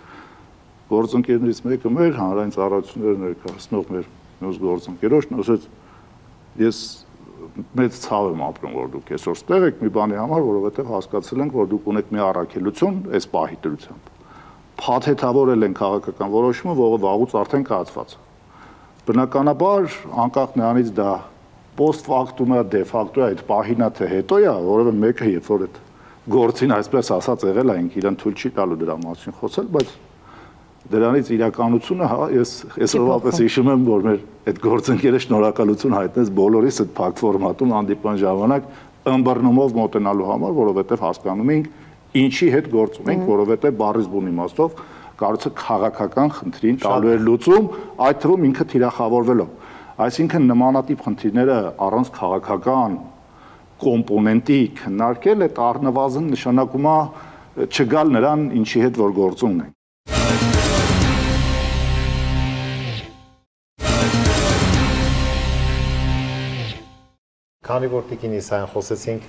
գործընկերներից մեկը մեր հանրային ծառայությունները ներկայացնող մեր մյուս գործընկերոջն ասեց ես մեծ ցավ եմ ապրում, որ դուք այսօր ստեղ եք մի բանի համար, որովհետև հասկացել ենք, որ դուք ունեք մի առաքելություն այս պահի դրությամբ։ Փաթեթավորել են քաղաքական որոշումը, որը վաղուց արդեն կայացված է։ Բնականաբար, անկախ նրանից դա post factum է, de facto է, այդ պահին է թե հետո է, որովհետև մեկը երբ որ այդ գործին այսպես ասած եղել է, ինք իրան թույլ չի տալու դրա մասին խոսել, բայց դրանից իրականությունը, հա, ես այսօրվապես հիշում եմ, որ մեր այդ գործընկերը շնորհակալություն հայտնեց բոլորիս այդ փակ ֆորմատում հանդիպան ժամանակ ըմբռնումով մոտենալու համար, որովհետև հասկանում ենք ինչի հետ գործ ունենք, որովհետև բառից բուն իմաստով կարծը քաղաքական խնդրին տալու էր լուծում, այդ թվում ինքը թիրախավորվելով։ Այսինքն նմանատիպ խնդիրները առանց քաղաքական կոմպոնենտի քննարկել այդ առնվազն նշանակում է չգալ նրան ինչի հետ որ գործ ունենք։ քանի որ տիկին Իսայան խոսեցինք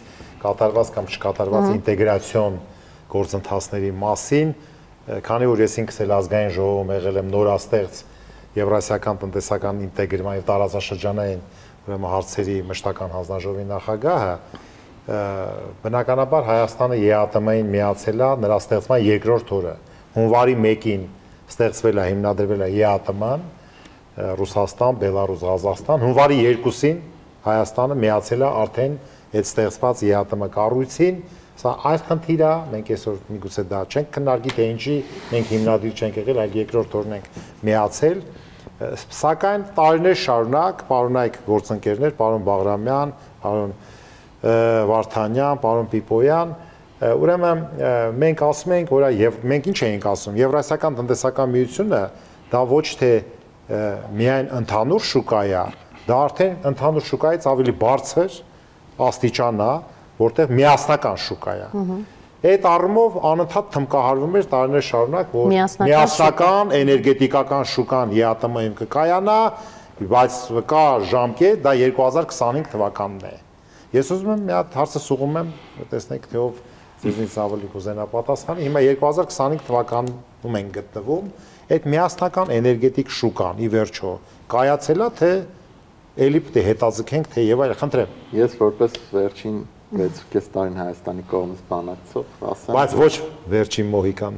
կատարված կամ չկատարված ինտեգրացիոն գործընթացների մասին, քանի որ ես ինքս էլ ազգային ժողովում եղել եմ նորաստեղծ Եվրասիական տնտեսական ինտեգրման եւ տարածաշրջանային ուրեմն հարցերի մշտական հանձնաժողովի նախագահը, բնականաբար Հայաստանը ԵԱՏՄ-ին միացել է նրա ստեղծման երկրորդ օրը։ Հունվարի 1-ին ստեղծվել է, հիմնադրվել է ԵԱՏՄ-ն, Ռուսաստան, Բելարուս, Ղազախստան, հունվարի 2-ին Հայաստանը միացել է արդեն այդ ստեղծված ԵԱՏՄ կառույցին։ Սա այս խնդիր է, մենք այսօր միգուցե դա չենք քննարկի, թե ինչի մենք հիմնադիր չենք եղել, այլ երկրորդ օրն ենք միացել, սակայն տարիներ շարունակ, պարոնայք գործընկերներ, պարոն Բաղրամյան, պարոն Վարդանյան, պարոն Պիպոյան, ուրեմն մենք ասում ենք, որ մենք ինչ էինք ասում, Եվրասիական տնտեսական միությունը դա ոչ թե միայն ընդհանուր շուկա է, դա արդեն ընդհանուր շուկայից ավելի բարձր աստիճան է, որտեղ միասնական շուկա է։ Այդ առումով անընդհատ թմկահարվում էր տարիներ շարունակ, որ միասնական էներգետիկական շուկան ԵԱՏՄ-ում կկայանա, բայց կա ժամկետ, դա 2025 թվականն է։ Ես ուզում եմ մի հատ հարցը սուղում եմ, տեսնենք թե ով ձեզնից ավելի կուզենա պատասխանի։ Հիմա 2025 թվականում ենք գտնվում, այդ միասնական էներգետիկ շուկան ի վերջո կայացել է, թե էլի պետք է հետաձգենք, թե եւ այլ, խնդրեմ։ Ես որպես վերջին 6.5 տարին Հայաստանի կողմից բանակցող ասեմ, բայց ոչ վերջին մոհիկան։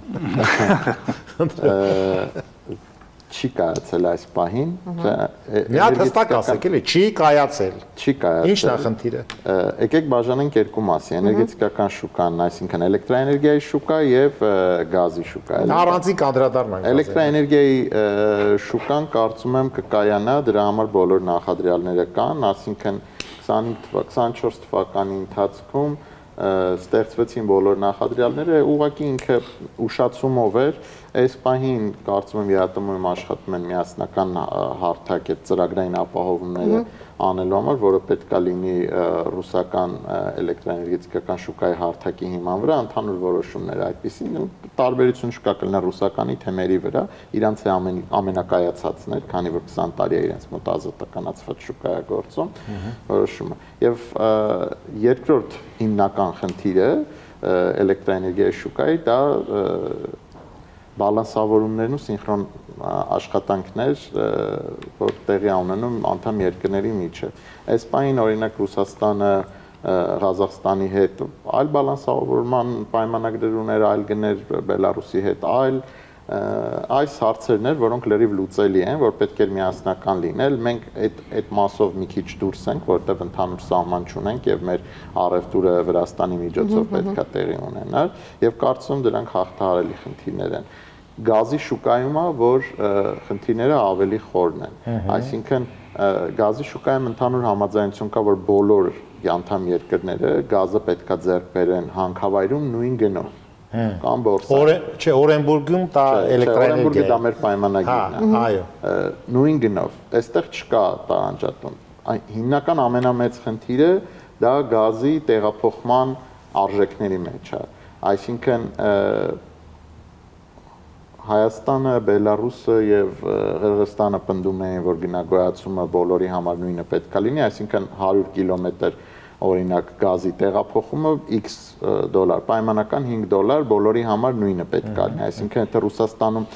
Չի կայացել այս պահին։ Մի հատ հստակ ասեք, էլի, չի կայացել։ Չի կայացել։ Ի՞նչն է խնդիրը։ Եկեք բաժանենք երկու մասի, էներգետիկական շուկան, այսինքն էլեկտրաէներգիայի շուկա եւ գազի շուկա։ Առանցին կանդրադառնանք։ Էլեկտրաէներգիայի շուկան կարծում եմ կկայանա, դրա համար բոլոր նախադրյալները կան, այսինքն 25-24 թվականի ընթացքում ստեղծվեցին բոլոր նախադրյալները, ուղղակի ինքը ուշացումով էր, այս պահին կարծում եմ ԵԱՏՄ-ում աշխատում են միասնական հարթակ այդ ծրագրային ապահովումները անելու համար, որը պետք է լինի ռուսական էլեկտրաէներգետիկական շուկայի հարթակի հիման վրա, ընդհանուր որոշումներ այդպիսին, տարբերություն չկա կլինի ռուսականի թեմերի վրա, իրանց է ամենակայացածն էր, քանի որ 20 տարի է իրենց մոտ ազատականացված շուկայագործում որոշումը։ Եվ երկրորդ հիմնական խնդիրը էլեկտրաէներգիայի շուկայի դա բալանսավորումներն ու սինխրոն աշխատանքներ, որ տեղի ունենում անդամ երկրների միջև։ Այս պահին օրինակ Ռուսաստանը Ղազախստանի հետ այլ բալանսավորման պայմանագրեր ուներ, այլ գներ Բելարուսի հետ այլ այս հարցերն էր, որոնք լրիվ լուծելի են, որ պետք է միասնական լինել։ Մենք այդ մասով մի քիչ դուրս ենք, որտեղ ընդհանուր սահման չունենք եւ մեր առևտուրը Վրաստանի միջոցով պետք է տեղի ունենար եւ կարծում դրանք հաղթահարելի խնդիրներ են։ Գազի շուկայում է, որ խնդիրները ավելի խորն են։ Այսինքն գազի շուկայում ընդհանուր համաձայնություն կա, որ բոլոր անդամ երկրները գազը պետք է ձեռք բերեն հանքավայրում նույն գնով։ Կամ բորսա։ Չէ, Օրենբուրգում դա էլեկտրաէներգիա։ Օրենբուրգը դա մեր պայմանագիրն է։ Այո։ Նույն գնով։ Այստեղ չկա տարանջատում։ Հիմնական ամենամեծ խնդիրը դա գազի տեղափոխման արժեքների մեջ է։ Այսինքն Հայաստանը, Բելարուսը եւ Ղրղստանը պնդում էին, որ գնագոյացումը բոլորի համար նույնը պետք է լինի, այսինքն 100 կիլոմետր օրինակ գազի տեղափոխումը X դոլար, պայմանական $5 բոլորի համար նույնը պետք է լինի, այսինքն եթե Ռուսաստանում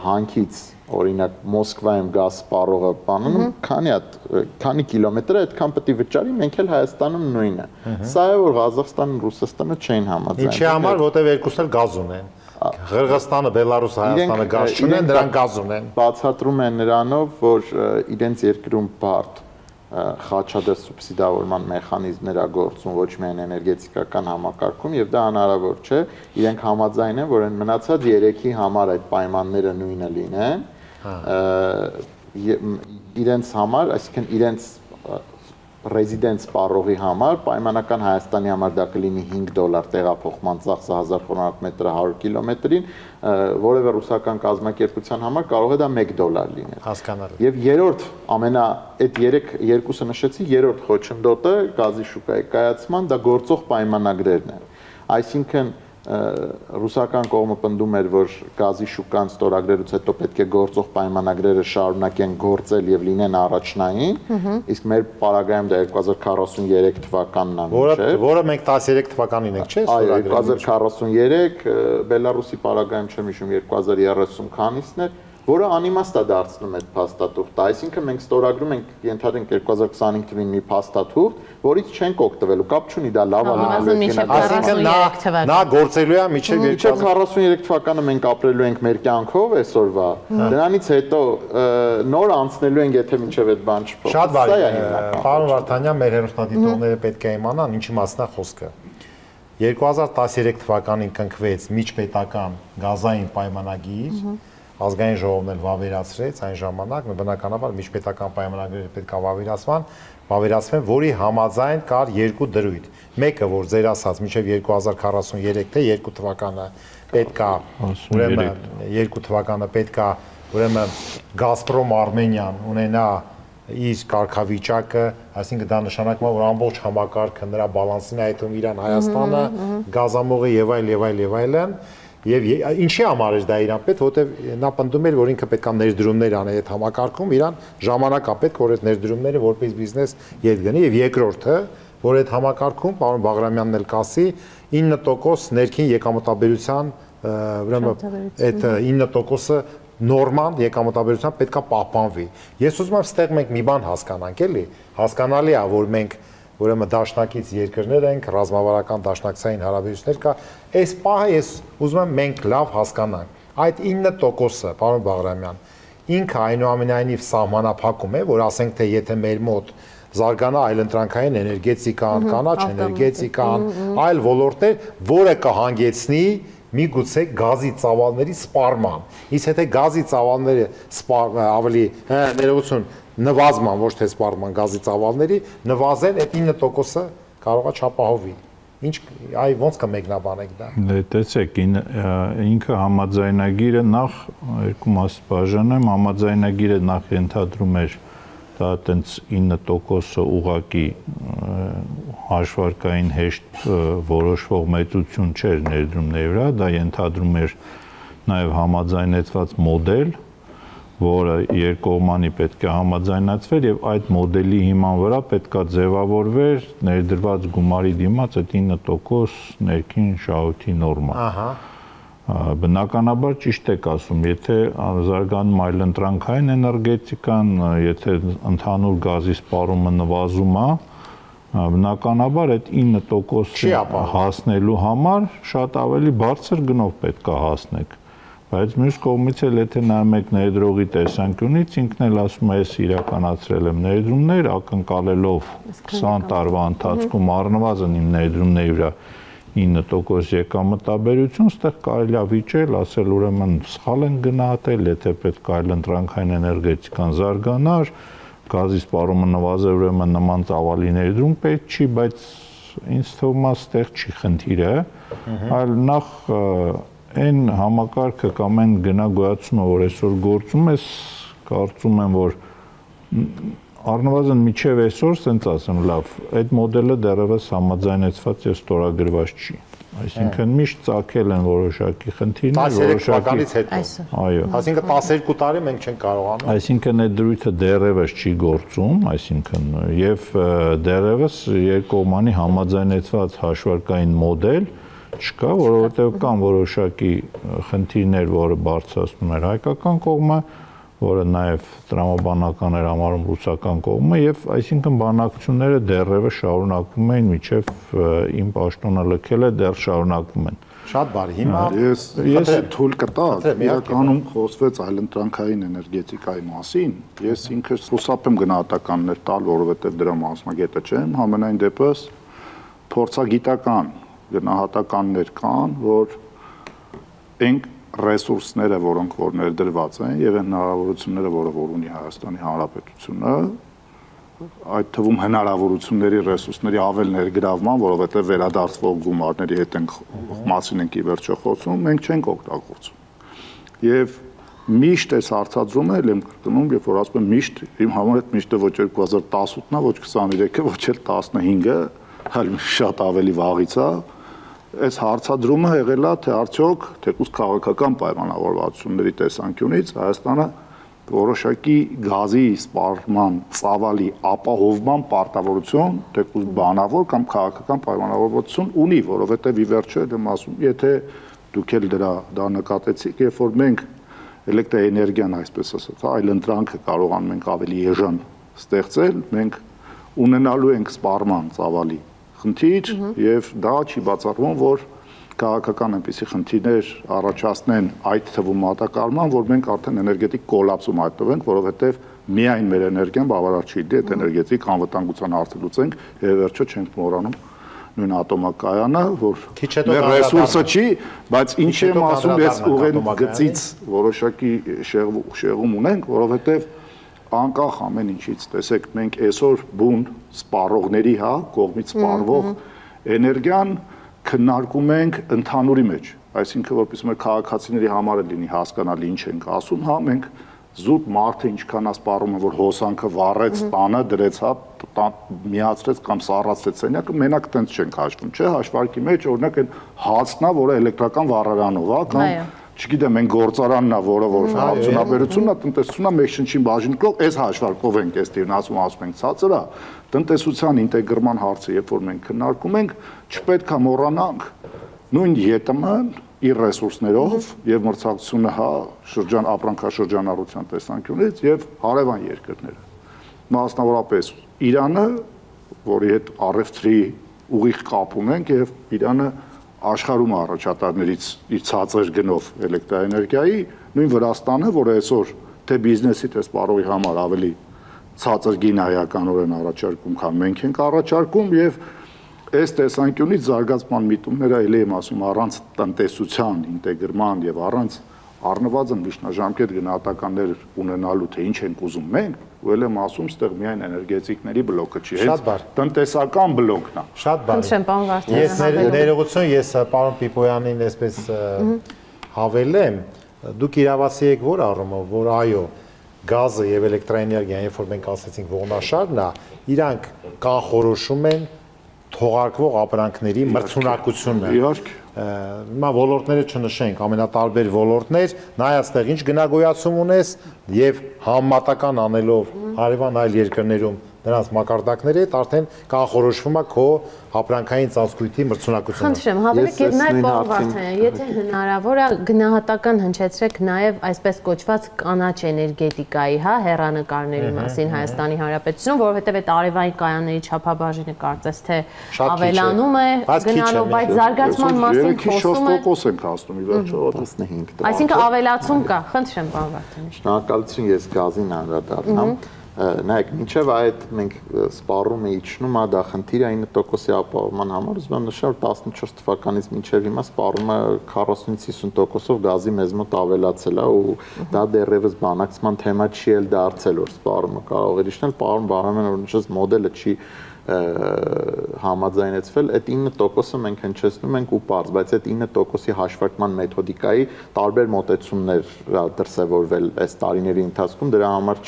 հանքից օրինակ Մոսկվայում գազ սպառողը բանում, քանի կիլոմետր է, այդքան պետք է վճարի, մենք էլ Հայաստանում նույնը։ Սա է որ Ղազախստանն ու Ռուսաստանը չեն համաձայնվում։ Ինչի համար, որտեղ երկուսն էլ գազ ունեն։ Ղրղստանը, Բելարուսը, Հայաստանը գազ չունեն, դրանք գազ ունեն։ Բացատրում են նրանով, որ իրենց երկրում բարդ խաչադր սուբսիդավորման մեխանիզմներ ագործում ոչ միայն էներգետիկական համակարգում եւ դա հնարավոր չէ, իրենք համաձայն են, որ այն մնացած 3-ի համար այդ պայմանները նույնը լինեն, իրենց համար, այսինքն իրենց ռեզիդենտ սպառողի համար պայմանական Հայաստանի համար դա կլինի $5 տեղափոխման ծախսը 1000 խորանարդ մետրը 100 կիլոմետրին, որևէ ռուսական կազմակերպության համար կարող է դա $1 լինել։ Հասկանալի։ Եվ երրորդ այդ երկուսը նշեցի, երրորդ խոչընդոտը գազի շուկայի կայացման դա գործող պայմանագրերն են։ Այսինքն ռուսական կողմը պնդում էր, որ գազի շուկան ստորագրելուց հետո պետք է գործող պայմանագրերը շարունակեն գործել եւ լինեն առաջնային, իսկ մեր պարագայում դա 2043 թվականն է, որը մենք 13 թվականին ենք, չէ՞, ստորագրել։ Այո, 2043, Բելարուսի պարագայում չեմ հիշում 2030 քանիսն է, որը անիմաստ է դարձնում այդ փաստաթուղթը, այսինքն մենք ստորագրում ենք ենթադրենք 2025 թվականին մի փաստաթուղթ, որից չենք օգտվելու, կապ չունի դա լավ է, այսինքն նա գործելու է մինչև 43 թվականը մենք ապրելու ենք մեր կյանքով այսօրվա, դրանից հետո նոր անցնելու ենք, եթե մինչև այդ բան չփոխվի։ Շատ բարի, պարոն Վարդանյան, մեր հեռուստադիտողները պետք է իմանան ինչի մասն է խոսքը։ 2013 թվականին կնքվեց միջպետական գազային պայմանագիր, ազգային ժողովն էլ վավերացրեց այն ժամանակ, բնականաբար միջպետական պայմանագրերը պետք է վավերացվեն, որի համաձայն կար երկու դրույթ։ Մեկը, որ ձեր ասած մինչև 2043 թե 2 թվականը պետք է, ուրեմն 2 թվականը պետք է, ուրեմն Գազպրոմ Արմենիան ունենա իր կարգավիճակը, այսինքն դա նշանակում է, որ ամբողջ համակարգը նրա բալանսին է այդում Իրան, Հայաստանը, գազամողը եւ այլն, եւ ինչի համար էր դա իրան պետք, որովհետեւ նա պնդում էր, որ ինքը պետք է ներդրումներ անի այդ համակարգում, իրան ժամանակ է պետք, որ այդ ներդրումները որպես բիզնես ետ գնի, եւ երկրորդը, որ այդ համակարգում, պարոն Բաղրամյանն էլ կասի, 9% ներքին եկամտաբերության, ուրեմն այդ 9%-ը նորմալ եկամտաբերության պետք է պահպանվի։ Ես ուզում եմ ստեղ մենք մի բան հասկանանք, էլի, հասկանալի է, որ մենք ուրեմն դաշնակից երկրներ ենք, ռազմավարական դաշնակցային հարաբերություններ կա, այս պահը ես ուզում եմ մենք լավ հասկանանք։ Այդ 9%-ը, պարոն Բաղրամյան, ինքը այնուամենայնիվ սահմանափակում է, որ ասենք թե եթե մեր մոտ զարգանա այլընտրանքային էներգետիկան, կանաչ էներգետիկան, այլ ոլորտներ, որը կհանգեցնի միգուցե գազի ծավալների սպառման։ Իսկ եթե գազի ծավալները ավելի ներողություն նվազման, ոչ թե սպառման գազի ծավալների, նվազեն այդ 9%-ը կարող է չապահովի։ Ինչ այ ոնց կմեկնաբանեք դա։ Տեսեք, ինքը համաձայնագիրը նախ երկու մաս բաժանեմ, համաձայնագիրը նախ ենթադրում էր դա այտենց 9%-ը ուղղակի հաշվարկային հեշտ որոշվող մեծություն չէր ներդրումների վրա, դա ենթադրում էր նաև համաձայնեցված մոդել, որը երկկողմանի պետք է համաձայնացվեր եւ այդ մոդելի հիման վրա պետքա ձևավորվեր ներդրված գումարի դիմաց այդ 9% ներքին շահույթի նորմա։ Ահա։ Բնականաբար ճիշտ եք ասում, եթե զարգանում այլընտրանքային էներգետիկան, եթե ընդհանուր գազի սպառումը նվազում է, բնականաբար այդ 9% հասնելու համար շատ ավելի բարձր գնով պետք է հասնեք։ Բայց մյուս կողմից էլ եթե նայում եք ներդրողի տեսանկյունից, ինքն էլ ասում է, ես իրականացրել եմ ներդրումներ, ակնկալելով 20 տարվա ընթացքում առնվազն իմ ներդրումների վրա 9% եկամտաբերություն, ստեղ կարելի է վիճել, ասել ուրեմն սխալ են գնահատել, եթե պետք է այլընտրանքային էներգետիկան զարգանար, գազի սպառումը նվազեր, ուրեմն նման ծավալի ներդրում պետք չի, բայց ինձ թվում է ստեղ չի խնդիրը, այլ նախ այն համակարգը կամ այն գնագոյացումը, որ այսօր գործում է, կարծում եմ, որ առնվազն միջև այսօր, ասենց ասեմ, լավ, այդ մոդելը դեռևս համաձայնեցված եւ ստորագրված չի։ Այսինքն միշտ ծագել են որոշակի խնդիրներ, որոշակի այո։ Այսինքն 12 տարի մենք չենք կարողանում։ Այսինքն այդ դրույթը դեռևս չի գործում, այսինքն եւ դեռևս երկկողմանի համաձայնեցված հաշվարկային մոդել չկա, որովհետեւ կան որոշակի խնդիրներ, որը բարձրացնում էր հայկական կողմը, որը նաև տրամաբանական էր համարում ռուսական կողմը եւ այսինքն բանակցությունները դեռևս շարունակվում են մինչեւ իմ պաշտոնը լքել է դեռ շարունակվում են։ Շատ բարի, հիմա ես թույլ կտա, իրականում խոսվեց այլընտրանքային էներգետիկայի մասին, ես ինքս խուսափեմ գնահատականներ տալ, որովհետեւ դրա մասնագետը չեմ, համենայն դեպս փորձագիտական գնահատականներ կան, որ այն ռեսուրսները, որոնք որ ներդրված են եւ այն հնարավորությունները, որը որ ունի Հայաստանի Հանրապետությունը, այդ թվում հնարավորությունների ռեսուրսների ավել ներգրավման, որովհետեւ վերադարձվող գումարների հետ ենք մասին ենք ի վերջո խոսում, մենք չենք օգտագործում։ Եվ միշտ այս հարցադրումը եմ կրկնում, երբ որ ասում եմ միշտ, իմ համար այդ միշտը ոչ 2018-ն է, ոչ 23-ը, ոչ էլ 15-ը, այլ շատ ավելի վաղից է, այս հարցադրումը եղել է, թե արդյոք թեկուզ քաղաքական պայմանավորվածությունների տեսանկյունից Հայաստանը որոշակի գազի սպառման ծավալի ապահովման պարտավորություն, թեկուզ բանավոր կամ քաղաքական պայմանավորվածություն ունի, որովհետև ի վերջո եմ ասում, եթե դուք էլ դա նկատեցիք, երբ որ մենք էլեկտրաէներգիան, այսպես ասած, այլ ընտրանքը կարողանում ենք ավելի էժան ստեղծել, մենք ունենալու ենք սպառման ծավալի խնդիր եւ դա չի բացառվում, որ քաղաքական այնպիսի խնդիրներ առաջացնեն այդ թվում մատակարարման, որ մենք արդեն էներգետիկ կոլապսում հայտնվենք, որովհետեւ միայն մեր էներգիան բավարար չի դի այդ էներգետիկ անվտանգության հարցը լուծենք եւ վերջո չենք մոռանում նույն ատոմակայանը, որ մեր ռեսուրսը չի, բայց ինչ եմ ասում, ես ուղղեն գծից որոշակի շեղում ունենք, որովհետեւ անկախ ամեն ինչից, տեսեք, մենք այսօր բուն սպառողների, հա, կողմից սպառվող էներգիան քննարկում ենք ընդհանուրի մեջ, այսինքն որպես մեր քաղաքացիների համար լինի հասկանալի ինչ ենք ասում, հա, մենք զուտ մարդը ինչքան է սպառում, որ հոսանքը վառեց տանը, դրեց, հա, միացրեց կամ սառացրեց սենյակը, մենակ տենց չենք հաշվում, չէ, հաշվարկի մեջ օրինակ այն հացն է, որը էլեկտրական վառարանով, հա, կամ չգիտեմ, այն գործարանն է, որը որ արդյունաբերությունն է, տնտեսությունն է, մեկ շնչին բաժին կրող, այս հաշվարկով ենք այս տիրն ասում ենք ցածր է, տնտեսության ինտեգրման հարցը, երբ որ մենք քննարկում ենք, չպետք է մոռանանք նույն ԵՏՄ-ն իր ռեսուրսներով եւ մրցակցությունը, հա, ապրանքաշրջանառության տեսանկյունից եւ հարևան երկրները։ Մասնավորապես Իրանը, որի հետ առևտրի ուղիղ կապ ունենք եւ Իրանը աշխարհում առաջատարներից իր ցածր գնով էլեկտրաէներգիայի, նույն Վրաստանը, որը այսօր թե բիզնեսի, թե սպառողի համար ավելի ցածր գինայականորեն առաջարկում, քան մենք ենք առաջարկում եւ այս տեսանկյունից զարգացման միտումները ելի եմ ասում առանց տնտեսության ինտեգրման եւ առանց առնվազն միջնաժամկետ գնահատականներ ունենալու թե ինչ ենք ուզում մենք, ու ել եմ ասում, ստեղ միայն էներգետիկների բլոկը չի, հենց տնտեսական բլոկն է։ Շատ բարի։ Ես ներողություն, ես պարոն Պիպոյանին այսպես հավելեմ, դուք իրավացի եք որ առումով, որ այո, գազը եւ էլեկտրաէներգիան, երբ որ մենք ասացինք ողնաշարն է, իրանք կանխորոշում են թողարկվող ապրանքների մրցունակությունը։ Իհարկե։ Հիմա ոլորտները չնշենք, ամենատարբեր ոլորտներ, նայած տեղ ինչ գնագոյացում ունես եւ համեմատական անելով հարևան այլ երկրներում նրանց մակարդակների հետ արդեն կանխորոշվում է քո ապրանքային ծածկույթի մրցունակությունը։ Խնդրեմ, հավելեք եւ նաեւ պարոն Վարդանյան, եթե հնարավոր է գնահատական հնչեցրեք նաեւ այսպես կոչված կանաչ էներգետիկայի, հա, հեռանկարների մասին Հայաստանի Հանրապետությունում, որովհետեւ այդ արևային կայանների չափաբաժինը կարծես թե ավելանում է գնալով, բայց զարգացման մասին խոսում է 4% ենք հասնում ի վերջո 15%։ Այսինքն ավելացում կա, խնդրեմ պարոն Վարդանյան։ Շնորհակալություն, ես գազին անդրադառնամ։ Նայեք, մինչև այդ մենք սպառումը իջնում է, դա խնդիր է 9%-ի ապահովման համար, ուզում եմ նշել, որ 14 թվականից մինչև հիմա սպառումը 40-ից 50%-ով գազի մեզ մոտ ավելացել է ու դա դեռևս բանակցման թեմա չի էլ դարձել, որ սպառումը կարող է իջնել, պարոն Բաղրամյան, որ նշած մոդելը չի համաձայնեցվել, այդ 9%-ը մենք հնչեցնում ենք ու պարզ, բայց այդ 9%-ի հաշվարկման մեթոդիկայի տարբեր մոտեցումներ դրսևորվել այս տարիների ընթացքում, դրա համար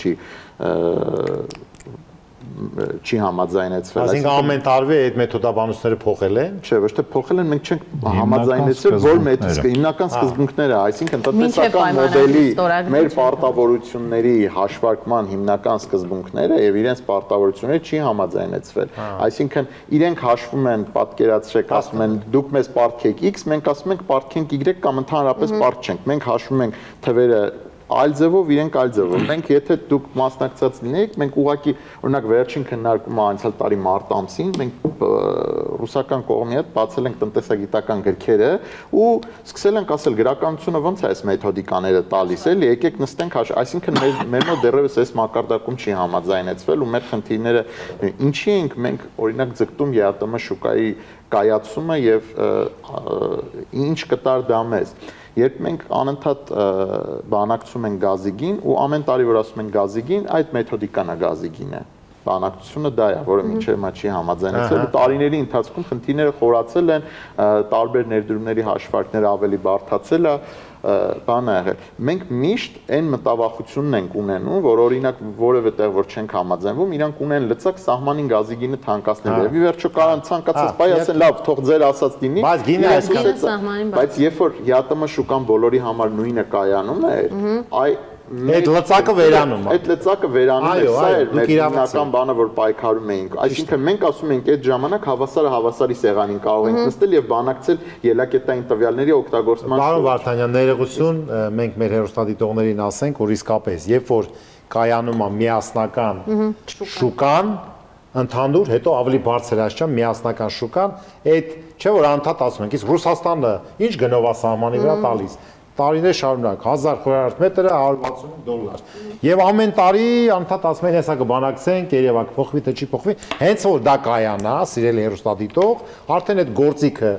չի համաձայնեցվել։ Այսինքն ամեն տարվա այդ մեթոդաբանությունները փոխել են։ Չէ, ոչ թե փոխել են, մենք չենք համաձայնեցել, որ հիմնական սկզբունքները, այսինքն տնտեսական մոդելի մեր պարտավորությունների հաշվարկման հիմնական սկզբունքները եւ իրենց պարտավորությունները չի համաձայնեցվել։ Այսինքն իրենք հաշվում են, պատկերացրեք, ասում են դուք մեզ պարտքեք X, մենք ասում ենք պարտքենք Y կամ ընդհանրապես պարտ չենք։ Մենք հաշվում ենք թվերը այլ ձևով, իրենք այլ ձևով։ Մենք եթե դուք մասնակցած լինեիք, մենք ուղղակի օրինակ վերջին քննարկումը անցյալ տարի մարտ ամսին մենք ռուսական կողմի հետ բացել ենք տնտեսագիտական գրքերը ու սկսել ենք ասել գրականությունը ոնց է այս մեթոդիկաները տալիս էլի, եկեք նստենք, այսինքն մեր մոտ դեռևս այս մակարդակում չի համաձայնեցվել ու մեր խնդիրները ինչի ենք մենք օրինակ ձգտում ԵԱՏՄ շուկայի կայացումը եւ ինչ կտար դա մեզ։ Երբ մենք անընդհատ բանակցում ենք գազի գին ու ամեն տարի որ ասում ենք գազի գին, այդ մեթոդիկան է գազի գինը։ բանակցությունը դա է, որը մինչև հիմա չի համաձայնեցել, տարիների ընթացքում խնդիրները խորացել են, տարբեր ներդրումների հաշվարկները ավելի բարդացել է, բան է եղել։ Մենք միշտ այն մտավախությունն ենք ունենում, որ օրինակ որևէ տեղ որ չենք համաձայնվում, իրանք ունեն լծակ սահմանին գազի գինը թանկացնել։ Եվ ի վերջո կարան ցանկացած բայ ասեն, լավ, թող ձեր ասած լինի, բայց երբ որ ԵԱՏՄ շուկան բոլորի համար նույնը կայանում է, այդ լծակը վերանում է։ Այդ լծակը վերանում է, սա էր մեր հիմնական բանը, որ պայքարում էինք։ Այսինքն մենք ասում ենք այդ ժամանակ հավասարը հավասարի սեղանին կարող ենք նստել եւ բանակցել ելակետային տվյալների օգտագործման։ Պարոն Վարդանյան, ներողություն, մենք մեր հեռուստադիտողներին ասենք, որ իսկապես, երբ որ կայանում է միասնական շուկան, ընդհանուր, հետո ավելի բարձր հաշվան միասնական շուկան, այդ չէ որ անդադ ասում ենք, իսկ Ռուսաստանը ինչ գնով է սահմանի վրա տալիս։ Տարիներ շարունակ 1000 խորհրդ մետրը $165 եւ ամեն տարի անդադ ասում են հեսա կբանակցենք, երևա կփոխվի թե չի փոխվի, հենց որ դա կայանա, սիրելի հեռուստադիտող, արդեն այդ գործիքը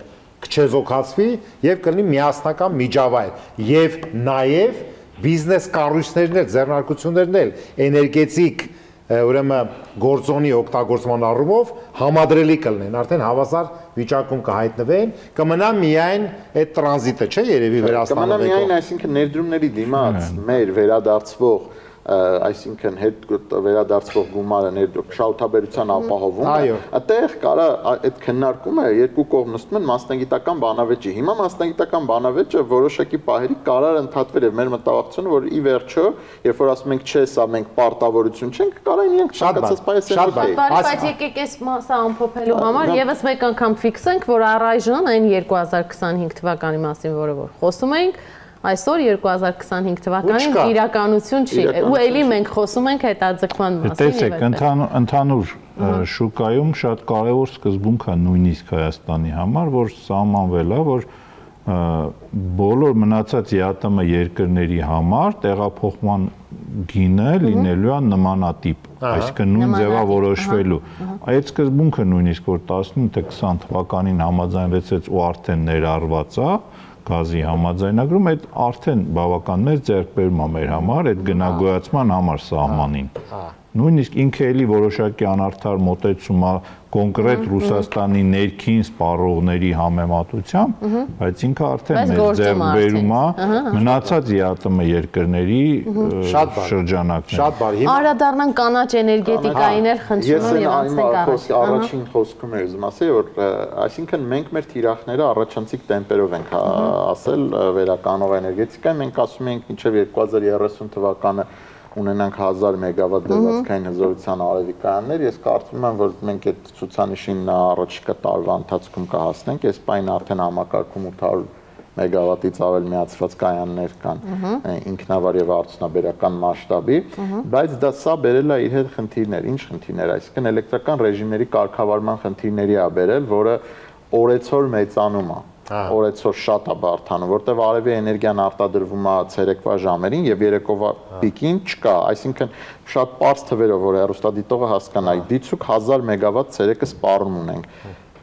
կչեզոքացվի եւ կլինի միասնական միջավայր եւ նաեւ բիզնես կառույցներն էլ, ձեռնարկություններն էլ էներգետիկ ուրեմն գործոնի օգտագործման առումով համադրելի կլինեն, արդեն հավասար վիճակում կհայտնվեն, կմնա միայն այդ տրանզիտը, չէ, երևի վերաստանալու։ Կմնա միայն, այսինքն ներդրումների դիմաց մեր վերադարձվող այսինքն հետ վերադարձվող գումարը շահութաբերության ապահովում է, այդտեղ կարա այդ քննարկումը երկու կողմ նստում են մասնագիտական բանավեճի։ Հիմա մասնագիտական բանավեճը որոշակի պահերի կարար ընդհատվել եւ մեր մտավախությունը, որ ի վերջո, երբ որ ասում ենք չէ, սա մենք պարտավորություն չենք, կարային իրենք ցանկացած պայեսեն։ Բայց եկեք այս մասը ամփոփելու համար եւս մեկ անգամ ֆիքսենք, որ առայժմ այն 2025 թվականի մասին, որը որ խոսում էինք, այսօր 2025 թվականին իրականություն չի, ու ելի մենք խոսում ենք հետաձգման մասին։ Տեսեք, ընդհանուր շուկայում շատ կարևոր սկզբունք է նույնիսկ Հայաստանի համար, որ սահմանվել է, որ բոլոր մնացած ԵԱՏՄ երկրների համար տեղափոխման գինը լինելու է նմանատիպ, այսինքն նույն ձևավորոշվելու։ Այդ սկզբունքը նույնիսկ որ 18 թե 20 թվականին համաձայնվեցեց ու արդեն ներառված է գազի համաձայնագրում, այդ արդեն բավական մեծ ձեռքբերում է մեր համար, այդ գնագոյացման համար սահմանին։ Նույնիսկ ինքը էլի որոշակի անարդար մոտեցում է կոնկրետ Ռուսաստանի ներքին սպառողների համեմատությամբ, բայց ինքը արդեն մեծ ձեռքբերում է մնացած ԵԱՏՄ երկրների շրջանակներում։ Շատ բարի։ Անդրադառնանք կանաչ էներգետիկային էլ խնդրում եմ եւ անցնենք առաջ։ Առաջին խոսքում էր ուզում ասել, որ այսինքն մենք մեր թիրախները առաջանցիկ տեմպերով ենք ասել վերականող էներգետիկայի, մենք ասում ենք մինչև 2030 թվականը ունենանք 1000 մեգավատ դեպքային հզորության արևիկայաններ, ես կարծում եմ, որ մենք այդ ցուցանիշին առաջիկա տարվա ընթացքում կհասնենք, այս պայն արդեն համակարգում 800 մեգավատից ավել միացված կայաններ կան ինքնավար եւ արդյունաբերական մասշտաբի, բայց դա սա բերել է իր հետ խնդիրներ, ինչ խնդիրներ, այսինքն էլեկտրական ռեժիմների կարգավարման խնդիրների է բերել, որը օրեցօր մեծանում է։ Օրեցօր շատ է բարդանում, որտեղ արևի էներգիան արտադրվում է ցերեկվա ժամերին եւ երեկովա պիկին չկա, այսինքն շատ པարզ թվերով որ հեռուստադիտողը հասկանա, դիցուկ 1000 մեգավատ ցերեկը սպառում ունենք։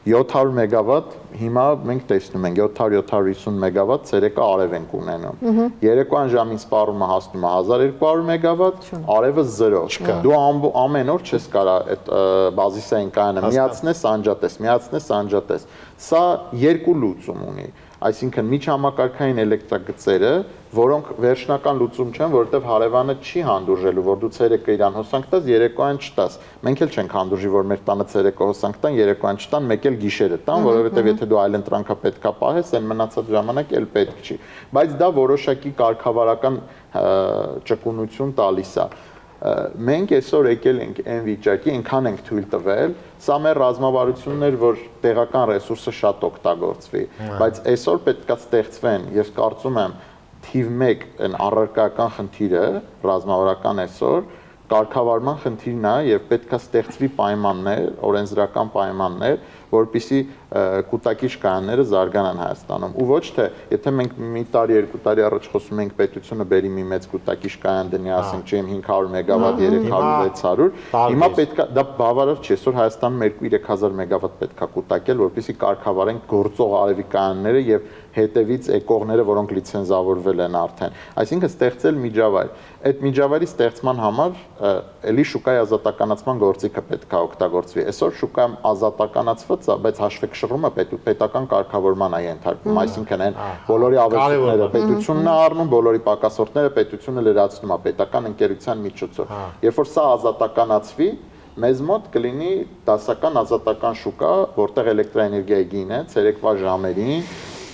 700 մեգավատ հիմա մենք տեսնում ենք 700-750 մեգավատ ցերեկը արև ենք ունենում։ Երեկոյան ժամին սպառումը հասնում է 1200 մեգավատ, արևը 0։ Դու ամեն օր չես կարա այդ բազիսային կայանը միացնես, անջատես։ Սա երկու լուծում ունի։ Այսինքն միջհամակարգային էլեկտրագծերը, որոնք վերջնական լուծում չեն, որովհետև հարևանը չի հանդուրժելու, որ դու ցերեկը իրան հոսանք տաս, երեկոյան չտաս։ Մենք էլ չենք հանդուրժի, որ մեր տանը ցերեկը հոսանք տան, երեկոյան չտան, մեկ էլ գիշերը տան, որովհետև եթե դու այլընտրանքը պետքա պահես, այն մնացած ժամանակ էլ պետք չի։ Բայց դա որոշակի կարգավարական ճկունություն տալիս է։ Մենք այսօր եկել ենք այն վիճակի, այնքան ենք թույլ տվել, սա մեր ռազմավարությունն էր, որ տեղական ռեսուրսը շատ օգտագործվի, բայց այսօր պետք է ստեղծվեն, ես կարծում եմ, թիվ 1 այն առարկայական խնդիրը, ռազմավարական այսօր, կարգավարման խնդիրն է եւ պետք է ստեղծվի պայմաններ, օրենսդրական պայմաններ, որպեսզի կուտակի շքայանները զարգանան Հայաստանում։ Ու ոչ թե, եթե մենք մի տարի, երկու տարի առաջ խոսում ենք պետությունը բերի մի մեծ կուտակի շքայան դնի, ասենք չեմ 500 մեգավատ, 300, 600, հիմա պետք է դա բավարար չէ, այսօր Հայաստանում 2-3000 մեգավատ պետք է կուտակել, որպեսզի կարգավարենք գործող արևի կայանները եւ հետևից եկողները, որոնք լիցենզավորվել են արդեն։ Այսինքն ստեղծել միջավայր։ Այդ միջավայրի ստեղծման համար էլի շուկայի ազատականացման գործիքը պետք է օգտագործվի։ Այսօր շուկայում ազատականացված է, բայց հաշվեկշռումը պետական կարգավորման է ենթարկվում, այսինքն այն բոլորի ավելությունները պետությունն է առնում, բոլորի պակասորտները պետությունը լրացնում է պետական ընկերության միջոցով։ Երբ որ սա ազատականացվի, մեզ մոտ կլինի դասական ազատական շուկա, որտեղ էլեկտրաէներգիայի գինը ցերեկվա ժամերին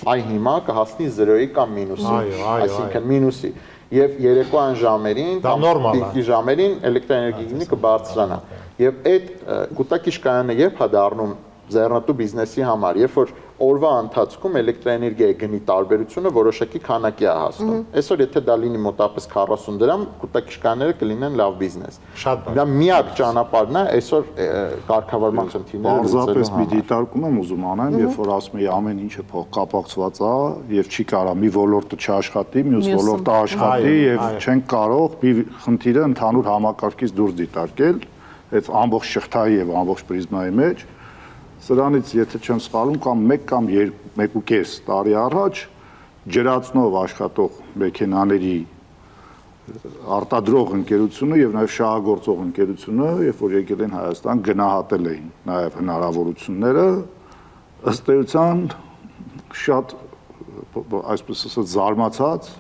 այ հիմա կհասնի 0-ի կամ մինուսի, այսինքն մինուսի, եւ երեկոյան ժամերին կամ պիկի ժամերին էլեկտրաէներգիայի գինը կբարձրանա։ Եվ այդ կուտակի շքայանը երբ է դառնում ձեռնատու բիզնեսի համար, երբ որ օրվա ընթացքում էլեկտրաէներգիայի գնի տարբերությունը որոշակի քանակի է հասնում։ Այսօր եթե դա լինի մոտավորապես 40 դրամ, կուտակի շքայանները կլինեն լավ բիզնես։ Դա միակ ճանապարհն է այսօր կարգավարման խնդիրները լուծելու համար։ Պարզապես մի դիտարկում եմ ուզում անեմ, երբ որ ասում եմ ամեն ինչը փոխկապակցված է եւ չի կարա մի ոլորտը չաշխատի, մյուս ոլորտը աշխատի եւ չենք կարող մի խնդիրը ընդհանուր համակարգից դուրս դիտարկել, այդ ամբողջ շղթայի եւ ամբողջ պրիզմայի մեջ։ Սրանից եթե չեմ սխալվում կամ 1 կամ 1.5 տարի առաջ ջրածնով աշխատող մեքենաների արտադրող ընկերությունը եւ նաեւ շահագործող ընկերությունը, երբ որ եկել են Հայաստան, գնահատել էին նաեւ հնարավորությունները, ըստ էության շատ այսպես ասած զարմացած,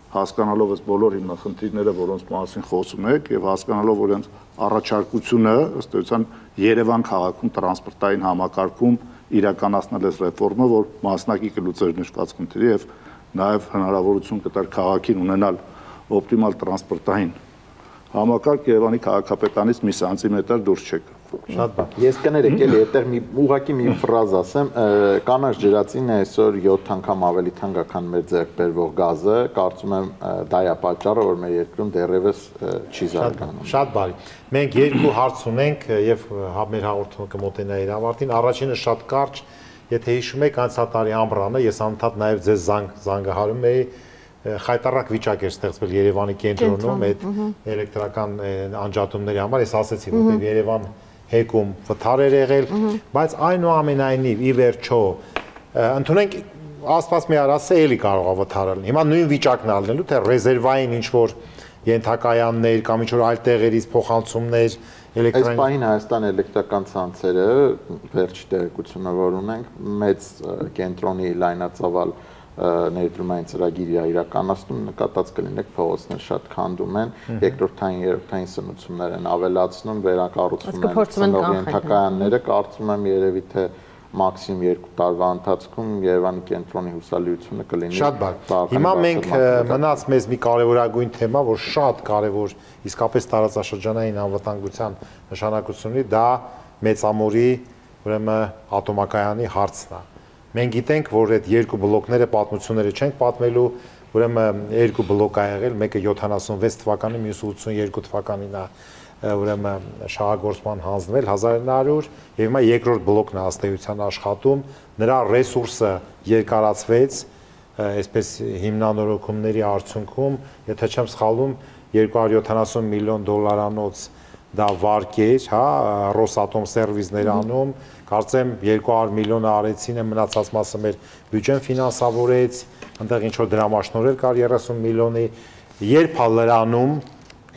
հասկանալով այս բոլոր հիմնախնդիրները, որոնց մասին խոսում եք, եւ հասկանալով որ այնց առաջարկությունը ըստ էության Երևան քաղաքում տրանսպորտային համակարգում իրականացնել այս ռեֆորմը, որ մասնակի կլուծեր նշված խնդիրը եւ նաեւ հնարավորություն կտար քաղաքին ունենալ օպտիմալ տրանսպորտային համակարգ Երևանի քաղաքապետանից մի սանտիմետր դուրս չեկա։ Շատ բան։ Ես կներեք էլի այդտեղ ուղղակի մի ֆրազ ասեմ, կանաչ ջրածինը այսօր 7 անգամ ավելի թանկ է, քան մեր ձեռք բերվող գազը, կարծում եմ դա է պատճառը, որ մեր երկրում դեռևս չի զարգանում։ Շատ բարի։ Մենք երկու հարց ունենք եւ մեր հաղորդումը կմոտենա իր ավարտին։ Առաջինը շատ կարճ, եթե հիշում եք անցյալ տարի ամռանը ես անդադ նաեւ ձեզ զանգահարում էի խայտարակ վիճակ էր ստեղծվել Երևանի կենտրոնում այդ էլեկտրական անջատումների համար, ես ասացի, որտեղ Երևան հեկում վթար էր եղել, բայց այնուամենայնիվ ի վերջո ընդունենք Աստված մի արասը էլի կարող է վթարը լինի։ Հիմա նույն վիճակն է լինելու, թե ռեզերվային ինչ որ ենթակայաններ կամ ինչ որ այլ տեղերից փոխանցումներ Այս պահին Հայաստան էլեկտրական ցանցերը վերջի տեղեկությունը որ ունենք մեծ կենտրոնի լայնածավալ ներդրումային ծրագիր իրականացնում նկատած կլինեք փողոցներ շատ քանդում են, երկրորդային, երրորդային սնուցումներ են ավելացնում, վերակառուցում են ծնող ենթակայանները, կարծում եմ երևի թե մաքսիմում 2 տարվա ընթացքում Երևանի կենտրոնի հուսալիությունը կլինի։ Շատ բան։ Հիմա մենք մնաց մեզ մի կարևորագույն թեմա, որ շատ կարևոր իսկապես տարածաշրջանային անվտանգության նշանակություն ունի, դա Մեծամորի, ուրեմն ատոմակայանի հարցն է։ Մենք գիտենք, որ այդ երկու բլոկները պատմությունները չենք պատմելու, ուրեմն երկու բլոկ ա եղել, մեկը 76 թվականին, մյուսը 82 թվականին է ուրեմն շահագործման հանձնվել 1900 եւ հիմա երկրորդ բլոկն է ըստեյության աշխատում, նրա ռեսուրսը երկարացվեց, այսպես հիմնանորոգումների արդյունքում, եթե չեմ սխալվում, 270 միլիոն դոլարանոց դա վարկ էր, հա, Ռոսատոմ սերվիսներ անում, կարծեմ 200 միլիոնը արեցին, մնացած մասը մեր բյուջեն ֆինանսավորեց, այնտեղ ինչ որ դրամաշնորհել կար 30 միլիոնի, երբ է լրանում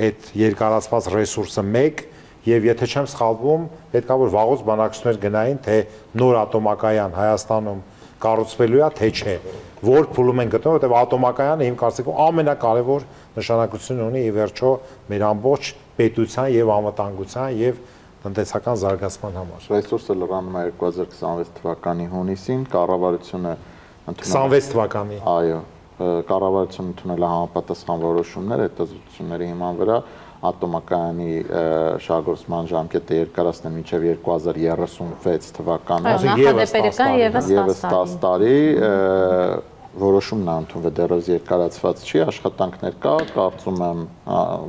այդ երկարացված ռեսուրսը 1 եւ եթե չեմ սխալվում, պետքա որ վաղուց բանակցություններ գնային, թե նոր ատոմակայան Հայաստանում կառուցվելու է, թե չէ, որ փուլում են գտնվում, որտեղ ատոմակայանը իմ կարծիքով ամենակարևոր նշանակություն ունի ի վերջո մեր ամբողջ պետության եւ անվտանգության եւ տնտեսական զարգացման համար։ Ռեսուրսը լրանում է 2026 թվականի հունիսին, կառավարությունը 26 թվականի։ Այո, կառավարությունը ընդունել է համապատասխան որոշումներ հետազոտությունների հիման վրա ատոմակայանի շահգործման ժամկետը երկարացնել մինչև 2036 թվականը, նախադեպերական եւս 10 տարի, որոշումն է ընդունվել, դեռևս երկարացված չի, աշխատանքներ կա, կարծում եմ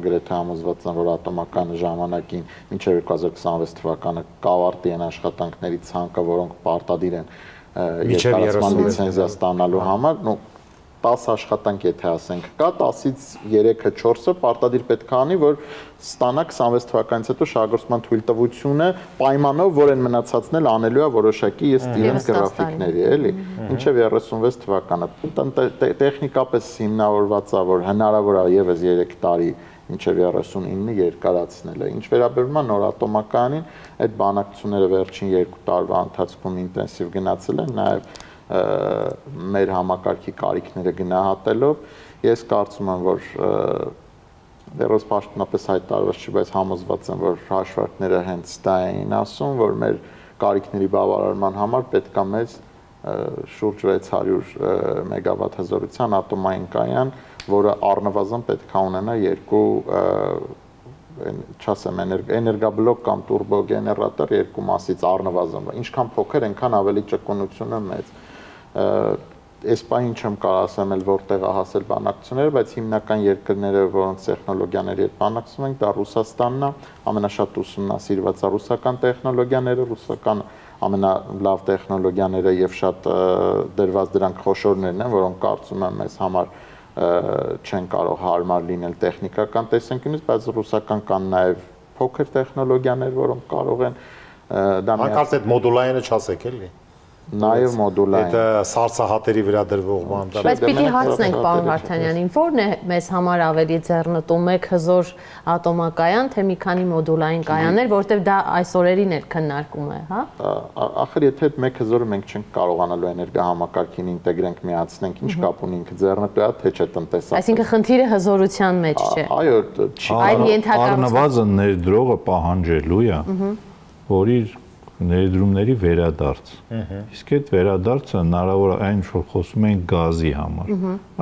գրեթե համոզված եմ, որ ատոմակայանը ժամանակին մինչև 2026 թվականը կավարտի են աշխատանքների ցանկը, որոնք պարտադիր են երկարացման լիցենզիա ստանալու համար, 10 աշխատանք եթե ասենք կա, 10-ից 3-ը 4-ը պարտադիր պետք է անի, որ ստանա 26 թվականից հետո շահագործման թույլտվությունը պայմանով, որ են մնացածն էլ անելու է որոշակի իրենց գրաֆիկների, էլի, մինչև 36 թվականը։ Տեխնիկապես հիմնավորված է, որ հնարավոր է ևս 3 տարի մինչև 39-ը երկարացնելը։ Ինչ վերաբերում է նոր ատոմակայանին, այդ բանակցությունները վերջին 2 տարվա ընթացքում ինտենսիվ գնացել են, նաև մեր համակարգի կարիքները գնահատելով, ես կարծում եմ, որ դեռևս պաշտոնապես հայտարարված չի, բայց համոզված եմ, որ հաշվարկները հենց դա էին ասում, որ մեր կարիքների բավարարման համար պետք է մեզ շուրջ 600 մեգավատ հզորության ատոմային կայան, որը առնվազն պետք է ունենա 2 չասեմ էներգաբլոկ կամ տուրբոգեներատոր 2 մասից առնվազն, ինչքան փոքր, այնքան ավելի ճկունությունը մեծ։ Այս պահին չեմ կարող ասեմ էլ որտեղ է հասել բանակցությունները, բայց հիմնական երկրները, որոնց տեխնոլոգիաների հետ բանակցում ենք, դա Ռուսաստանն է, ամենաշատ ուսումնասիրված է ռուսական տեխնոլոգիաները, ռուսական ամենալավ տեխնոլոգիաները եւ շատ դրված դրանք խոշորներն են, որոնք կարծում եմ մեզ համար չեն կարող հարմար լինել տեխնիկական տեսանկյունից, բայց ռուսական կան նաև փոքր տեխնոլոգիաներ, որոնք կարող են դա հանկարծ այդ մոդուլայինը չասեք էլի։ Նաև մոդուլային։ Այդ սառցահատերի վրա դրվող բան։ Բայց պիտի հարցնենք պարոն Վարդանյանին, ո՞րն է մեզ համար ավելի ձեռնտու, մեկ հզոր ատոմակայան, թե մի քանի մոդուլային կայաններ, որտեղ դա այս օրերին էլ քննարկում է, հա։ Ախր եթե այդ մեկ հզորը մենք չենք կարողանալու էներգահամակարգին ինտեգրենք, միացնենք, ինչ կապ ունի ինքը ձեռնտու է, թե չէ տնտեսական։ Այսինքն խնդիրը հզորության մեջ չէ։ Այո, չի։ Այլ ենթակառուցվածք։ Առնվազն ներդրողը պահանջելու է, որ իր ներդրումների վերադարձ։ Իսկ այդ վերադարձը հնարավոր է այն, որ խոսում ենք գազի համար։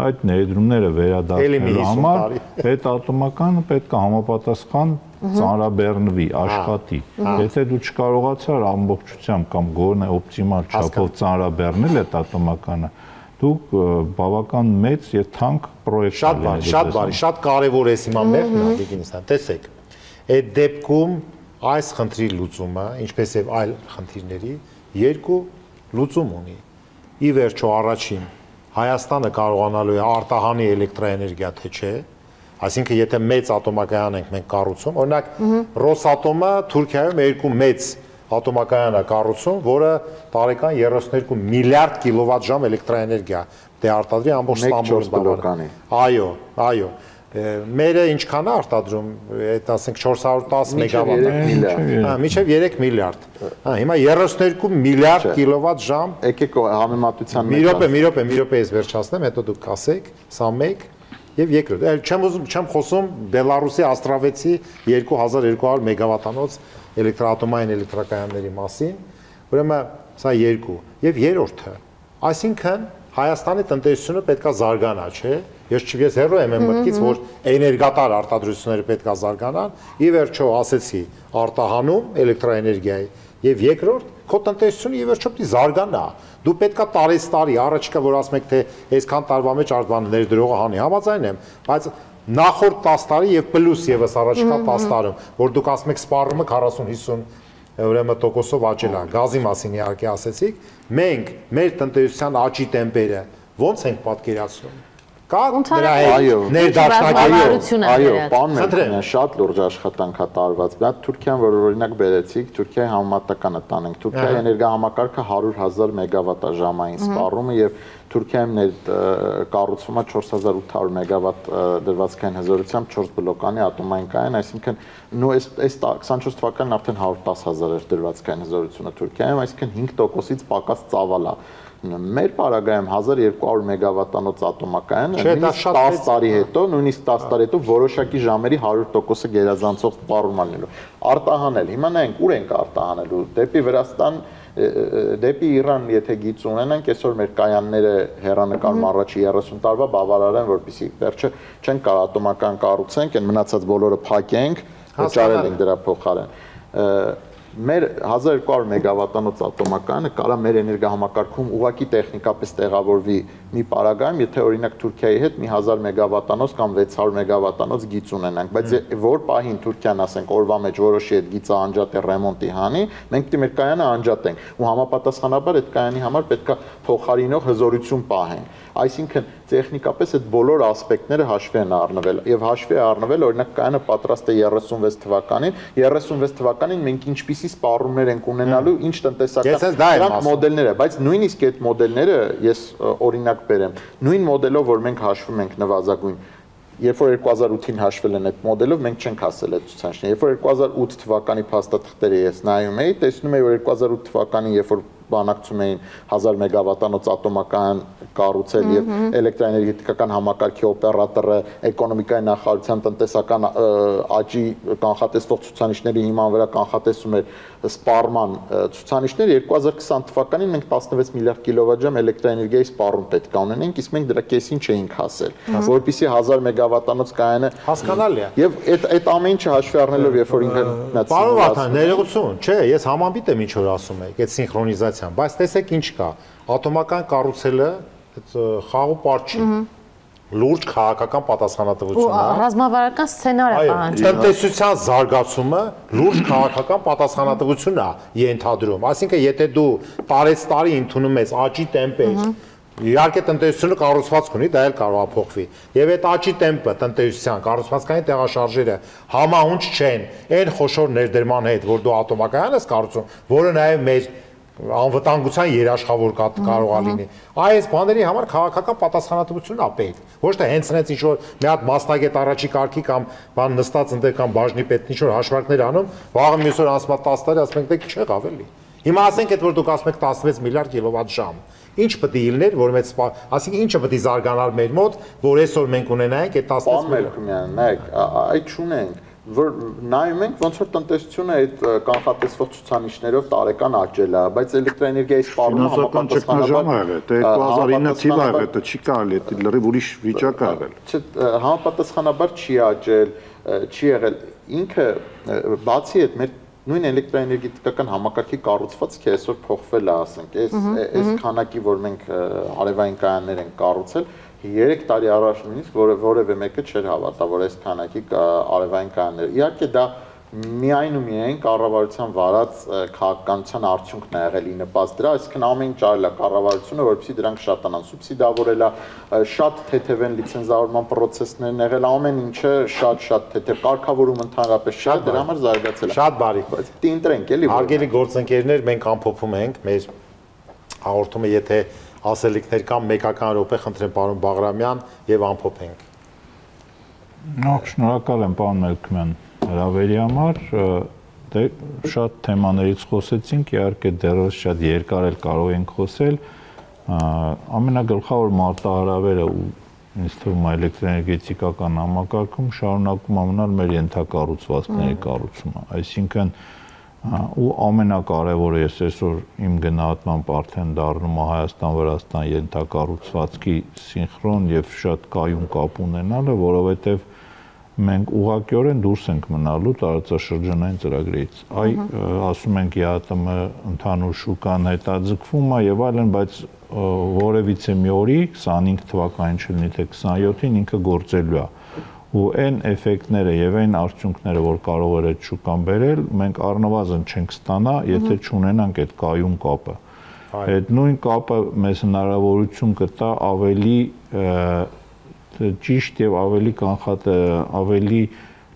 Այդ ներդրումները վերադարձնելու համար այդ ատոմականը պետք է համապատասխան ծանրաբեռնվի, աշխատի։ Եթե դու չկարողացար ամբողջությամբ կամ գոնե օպտիմալ չափով ծանրաբեռնել այդ ատոմականը, դուք բավական մեծ եւ թանկ պրոյեկտ շատ բարի, շատ կարևոր է հիմա մեղն է, Տիկինստան, տեսեք։ Այդ դեպքում այս խնդրի լուծումը, ինչպես եւ այլ խնդիրների, 2 լուծում ունի։ Ի վերջո առաջին Հայաստանը կարողանալու է արտահանի էլեկտրաէներգիա, թե չէ, այսինքն եթե մեծ ատոմակայան ենք մենք կառուցում, օրինակ Ռոսատոմը Թուրքիայում 2 մեծ ատոմակայան է կառուցում, որը տարեկան 32 միլիարդ կիլովատ-ժամ էլեկտրաէներգիա դե արտադրի ամբողջ Ստամբուլի։ Այո։ Մերը ինչքան է արտադրում, այդ ասենք 410 մեգավատ, մինչև 3 միլիարդ։ Հիմա 32 միլիարդ կիլովատ-ժամ։ Եկեք համեմատության մի րոպե ես վերջացնեմ, հետո դուք ասեք, սա մեկ եւ երկրորդ։ Այլ չեմ խոսում Բելարուսի Աստրավեցի 2200 մեգավատանոց էլեկտրաատոմային էլեկտրակայանների մասին, ուրեմն սա 2 եւ երրորդը։ Այսինքն Հայաստանի տնտեսությունը պետքա զարգանա, չէ՞։ Ես հեռու եմ մտքից, որ էներգատար արտադրությունները պետքա զարգանան, ի վերջո ասեցի, արտահանում էլեկտրաէներգիայի, եւ երկրորդ, քո տնտեսությունը ի վերջո պիտի զարգանա։ Դու պետքա տարի առաջիկա, որ ասում եք, թե այսքան տարվա մեջ արտվան ներդրողը հանի, համաձայն եմ, բայց նախորդ 10 տարի եւ պլյուս եւս առաջիկա 10 տարում, որ դուք ասում եք սպառումը 40-50 ուրեմն տոկոսով աճել է, գազի մասին իհարկե ասեցիք, մենք մեր տնտեսության աճի տեմպերը ոնց ենք պատկերացնում։ Կա դրա հետ ներդաշնակություն։ Այո, պարոն Մերկոնյան, շատ լուրջ աշխատանք է տարված։ Դա Թուրքիան, որ օրինակ բերեցիք, Թուրքիայի համեմատականը տանենք։ Թուրքիայի էներգահամակարգը 100,000 մեգավատ է ժամային սպառումը եւ Թուրքիայում կառուցվում է 4800 մեգավատ դրվածքային հզորությամբ 4 բլոկանի ատոմային կայան, այսինքն այս 24 թվականին արդեն 110,000 էր դրվածքային հզորությունը Թուրքիայում, այսինքն 5%-ից պակաս ծավալ է։ Մեր պարագայում 1200 մեգավատանոց ատոմակայանը նույնիսկ 10 տարի հետո որոշակի ժամերի 100%-ը գերազանցող սպառում լինելու։ Արտահանել, հիմա նայենք ուր ենք արտահանելու, դեպի Վրաստան, դեպի Իրան, եթե գիծ ունենանք, այսօր մեր կայանները հեռանկարում առաջի 30 տարվա բավարար են, որպեսզի վերջը չենք կարող ատոմական կառուցենք, այն մնացած բոլորը փակենք, վճարել ենք դրա փոխարեն։ մեր 1200 մեգավատանոց ատոմակայանը կարա մեր էներգահամակարգում ուղղակի տեխնիկապես տեղավորվի մի պարագայում, եթե օրինակ Թուրքիայի հետ մի 1000 մեգավատանոց կամ 600 մեգավատանոց գիծ ունենանք, բայց որ պահին Թուրքիան, ասենք, օրվա մեջ որոշի այդ գիծը անջատի ռեմոնտի հանի, մենք պետք է մեր կայանը անջատենք ու համապատասխանաբար այդ կայանի համար պետք է փոխարինող հզորություն պահենք։ Այսինքն տեխնիկապես այդ բոլոր ասպեկտները հաշվի են առնվել եւ հաշվի է առնվել օրինակ կայանը պատրաստ է 36 թվականին 36 թվականին մենք ինչպիսի սպառումներ ենք ունենալու ինչ տնտեսական դրանք մոդելներ է բայց նույնիսկ այդ մոդելները ես օրինակ բերեմ նույն մոդելով որ մենք հաշվում ենք նվազագույն երբ որ 2008-ին հաշվել են այդ մոդելով մենք չենք հասել այդ ցուցանիշներին երբ որ 2008 թվականի փաստաթղթերը ես նայում էի տեսնում էի որ 2008 թվականին երբ որ բանակցում էին 1000 մեգավատանոց ատոմակայան կառուցել եւ էլեկտրաէներգետիկական համակարգի օպերատորը էկոնոմիկայի նախարարության տնտեսական աճի կանխատեսվող ցուցանիշների հիման վրա կանխատեսում էր սպառման ցուցանիշներ 2020 թվականին մենք 16 միլիարդ կիլովատժամ էլեկտրաէներգիայի սպառում պետք է ունենենք իսկ մենք դրա կեսին չէինք հասել որպեսզի 1000 մեգավատանոց կայանը հասկանալի է եւ այդ ամեն ինչը հաշվի առնելով երբ որ ինքը Պարոն Վարդան ներողություն չէ ես համամիտ եմ ինչ որ ասում եք այդ սինխրոնիզացիան բայց տեսեք ինչ կա ատոմական կառուցելը խաղ ու պարտ չի լուրջ քաղաքական պատասխանատվություն է ռազմավարական սցենար է պահանջում տնտեսության զարգացումը լուրջ քաղաքական պատասխանատվություն է ենթադրում այսինքն եթե դու տարեցտարի ընդունում ես աճի տեմպեր Իհարկե տնտեսությունը կառուցվածք ունի, դա էլ կարող է փոխվի։ Եվ այդ աճի տեմպը տնտեսության կառուցվածքային տեղաշարժերը համահունչ չեն այն խոշոր ներդրման հետ, որ դու ատոմակայան ես կառուցում, որը նաև մեր անվտանգության երաշխավոր կարող է լինի։ Այս բաների համար քաղաքական պատասխանատվություն է պետք։ Ոչ թե հենց այնց ինչ որ մի հատ մասնագետ առաջի կարգի կամ բան նստած ընդ կամ բաժնի պետք ինչ որ հաշվարկներ անում, վաղը մյուս օր ասում 10 տարի ասում եք դե չեղավ էլի։ Հիմա ասենք այդ որ դուք ասում եք 16 միլիարդ կիլովատ-ժամ Ինչ պետք է ելներ, որ մեծ, ասիկին ինչը պետք է զարգանար մեր մոտ, որ այսօր մենք ունենայինք այդ 16 միլիարդ։ Նայեք, այդ չունենք, որ նայում ենք ոնց որ տնտեսությունը այդ կանխատեսվող ցուցանիշներով տարեկան աճել է, բայց էլեկտրաէներգիայի սպառումը համապատասխանաբար 2009 թիվը է, դա չի կարելի, դա լրիվ ուրիշ վիճակ է եղել։ Համապատասխանաբար չի աճել, չի եղել։ Ինքը բացի այդ մեր նույն էլեկտրաէներգետիկական համակարգի կառուցվածքը այսօր փոխվել է, ասենք, այս քանակի, որ մենք արևային կայաններ ենք կառուցել, 3 տարի առաջ նույնիսկ որևէ մեկը չէր հավատա, որ այս քանակի արևային կայաններ։ Իհարկե դա միայն ու միայն կառավարության վարած քաղաքականության արդյունքն է եղել ի նպաստ դրա, այսինքն ամեն ինչ արել է կառավարությունը, որպեսզի դրանք շատանան, սուբսիդավորել է, շատ թեթև են լիցենզավորման պրոցեսներն եղել, ամեն ինչը շատ թեթև կարգավորում ընդհանրապես շատ դրա համար զարգացել է։ Շատ բարի, բայց դե ընտրենք էլի։ Հարգելի գործընկերներ, մենք ամփոփում ենք մեր հաղորդումը, եթե ասելիքներ կամ մեկական րոպե խնդրեմ պարոն Բաղրամյան եւ ամփոփենք։ Շնորհակալ եմ պարոն Մելքումյան հրավերի համար, դե շատ թեմաներից խոսեցինք, իհարկե դեռևս շատ երկար էլ կարող ենք խոսել, ամենագլխավոր մարտահրավերը ու ինձ թվում է էլեկտրաէներգետիկական համակարգում շարունակում մնալ մեր ենթակառուցվածքների կառուցումը, այսինքն ու ամենակարևորը ես այսօր իմ գնահատմամբ արդեն դառնում է Հայաստան-Վրաստան ենթակառուցվածքի սինխրոն եւ շատ կայուն կապ ունենալը, որովհետեւ մենք ուղղակիորեն դուրս ենք մնալու տարածաշրջանային ծրագրից։ Այ ասում ենք ԵԱՏՄ ընդհանուր շուկան հետաձգվում է եւ այլն, բայց որևիցե մի օրի 25 թվականին չլինի թե 27-ին ինքը գործելու է։ Ու այն էֆեկտները եւ այն արդյունքները, որ կարող էր այդ շուկան բերել, մենք առնվազն չենք ստանա, եթե չունենանք այդ կայուն կապը։ Այդ նույն կապը մեզ հնարավորություն կտա ավելի ճիշտ եւ ավելի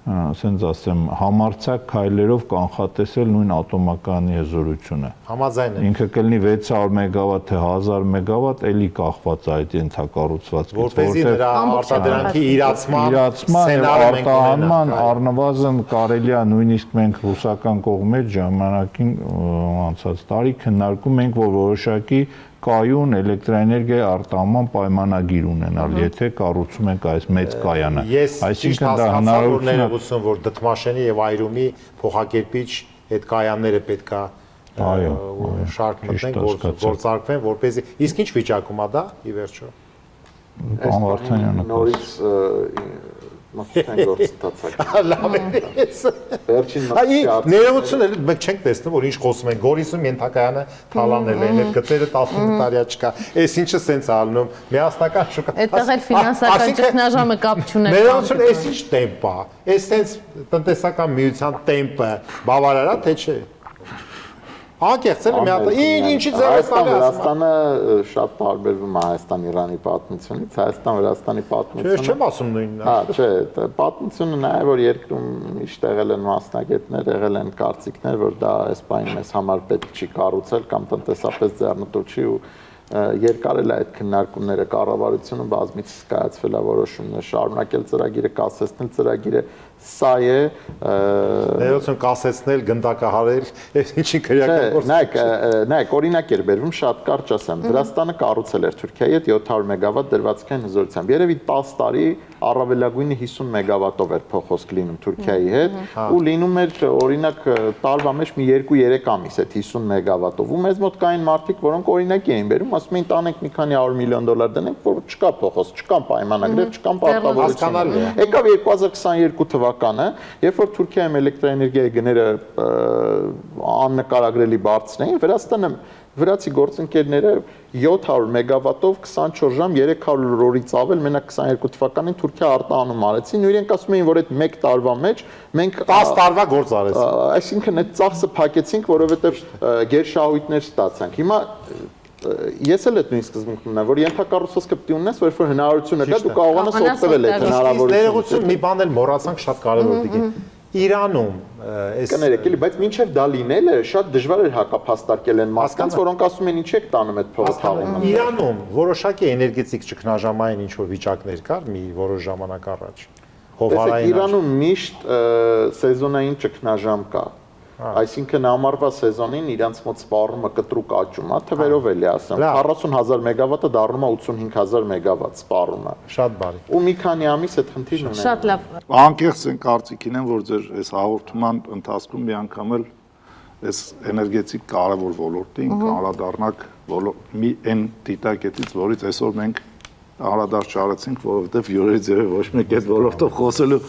ասենց ասեմ համարձակ քայլերով կանխատեսել նույն ատոմակայանի հզորությունը։ Համաձայն եմ։ Ինքը կլինի 600 մեգավատ թե 1000 մեգավատ, էլի կախված է այդ ենթակառուցվածքից, որտեղի նրա արտադրանքի իրացման արտահանման առնվազն կարելի է նույնիսկ մենք ռուսական կողմից ժամանակին անցած տարի քննարկում ենք, որ որոշակի կայուն էլեկտրաէներգիայի արտահանման պայմանագիր ունենալ, եթե կառուցում ենք այս մեծ կայանը։ Այսինքն դա հնարավորություն որ դդմաշենի եւ այրումի փոխակերպիչ այդ կայանները պետքա շարք մտնեն, գործարկվեն, որպեսզի իսկ ինչ վիճակում է դա ի վերջո։ Պարոն Վարդանյանը նորից Մաքսեն գործընթացակը։ Լավ է։ Վերջին Ներողություն էլ մենք չենք տեսնում, որ ինչ խոսում են։ Գորիսում ենթակայանը թալանել են, այդ գծերը 15 տարի չկա։ Այս ինչը սենց ալնում, միասնական շուկա։ Այդտեղ էլ ֆինանսական ճգնաժամը կապ չուներ։ Ներողություն, այս ինչ տեմպ է։ Այս սենց տնտեսական միության տեմպը բավարար է, թե չէ։ Անկեղծել մի հատ ինչի ձևով Վրաստանը շատ տարբերվում է Հայաստան-Իրանի պատմությունից, Հայաստան-Վրաստանի պատմությունը։ Չէ, չեմ ասում նույնն։ Հա, չէ, պատմությունը նա է, որ երկրում միշտ եղել են մասնագետներ, եղել են կարծիքներ, որ դա այս բանը մեզ համար պետք չի կառուցել կամ տնտեսապես ձեռնտու չի ու երկարել է այդ քննարկումները կառավարությունը բազմիցս կայացվել է որոշումներ շարունակել ծրագիրը, կասեցնել ծրագիրը, սա է ներողություն կասեցնել, գնդակահարել, այս ինչի քրեական գործ։ Նայեք, օրինակ էր բերվում, շատ կարճ ասեմ, Վրաստանը կառուցել էր Թուրքիայի հետ 700 մեգավատ դրվածքային հզորությամբ։ Երևի 10 տարի առավելագույնը 50 մեգավատով էր փոխոսք լինում Թուրքիայի հետ ու լինում էր օրինակ տարվա մեջ մի 2-3 ամիս այդ 50 մեգավատով ու մեզ մոտ կային մարդիկ, որոնք օրինակ էին բերում, ասում էին տանենք մի քանի 100 միլիոն դոլար դնենք, որ չկա փոխոսք, չկան պայմանագրեր, չկան պարտավորություններ։ Եկավ 2022 թվականը, երբ որ Թուրքիայում էլեկտրաէներգիայի գները աննկարագրելի բարձր էին, Վրաստանը վրացի գործընկերները 700 մեգավատով 24 ժամ 300 օրից ավել մենակ 22 թվականին Թուրքիա արտահանում արեցին ու իրենք ասում էին որ այդ 1 տարվա մեջ մենք 10 տարվա գործ արեցինք այսինքն այդ ծախսը փակեցինք որովհետև գերշահույթներ ստացանք հիմա ես էլ այդ նույն սկզբունքն ունեմ որ ենթակառուցվածքը պետք է ունենաս որ երբ հնարավորությունը կա դու կարողանաս օգտվել այդ հնարավորությունից ներողություն մի բան էլ մոռացանք շատ կարևոր դիգի Իրանում այս կներեք էլի բայց մինչև դա լինելը շատ դժվար էր հակափաստարկել են մարդկանց որոնք ասում են ինչ եք տանում այդ փողը թաղում Իրանում որոշակի էներգետիկ ճգնաժամային ինչ որ վիճակներ կար մի որոշ ժամանակ առաջ հովհարային Իրանում միշտ սեզոնային ճգնաժամ կա Այսինքն ամառվա սեզոնին իրանց մոտ սպառումը կտրուկ աճում է, թվերով էլի ասեմ, 40000 մեգավատը դառնում է 85000 մեգավատ սպառումը։ Շատ բարի։ Ու մի քանի ամիս այդ խնդիրն ունեն։ Շատ լավ։ Անկեղծ են կարծիքին են, որ ձեր այս հաղորդման ընթացքում մի անգամ էլ այս էներգետիկ կարևոր ոլորտին անդրադառնանք մի այն դիտակետից, որից այսօր մենք անդրադարձ չարեցինք, որովհետև յուրերի ձևը ոչ մեկ այդ ոլորտով խոսելու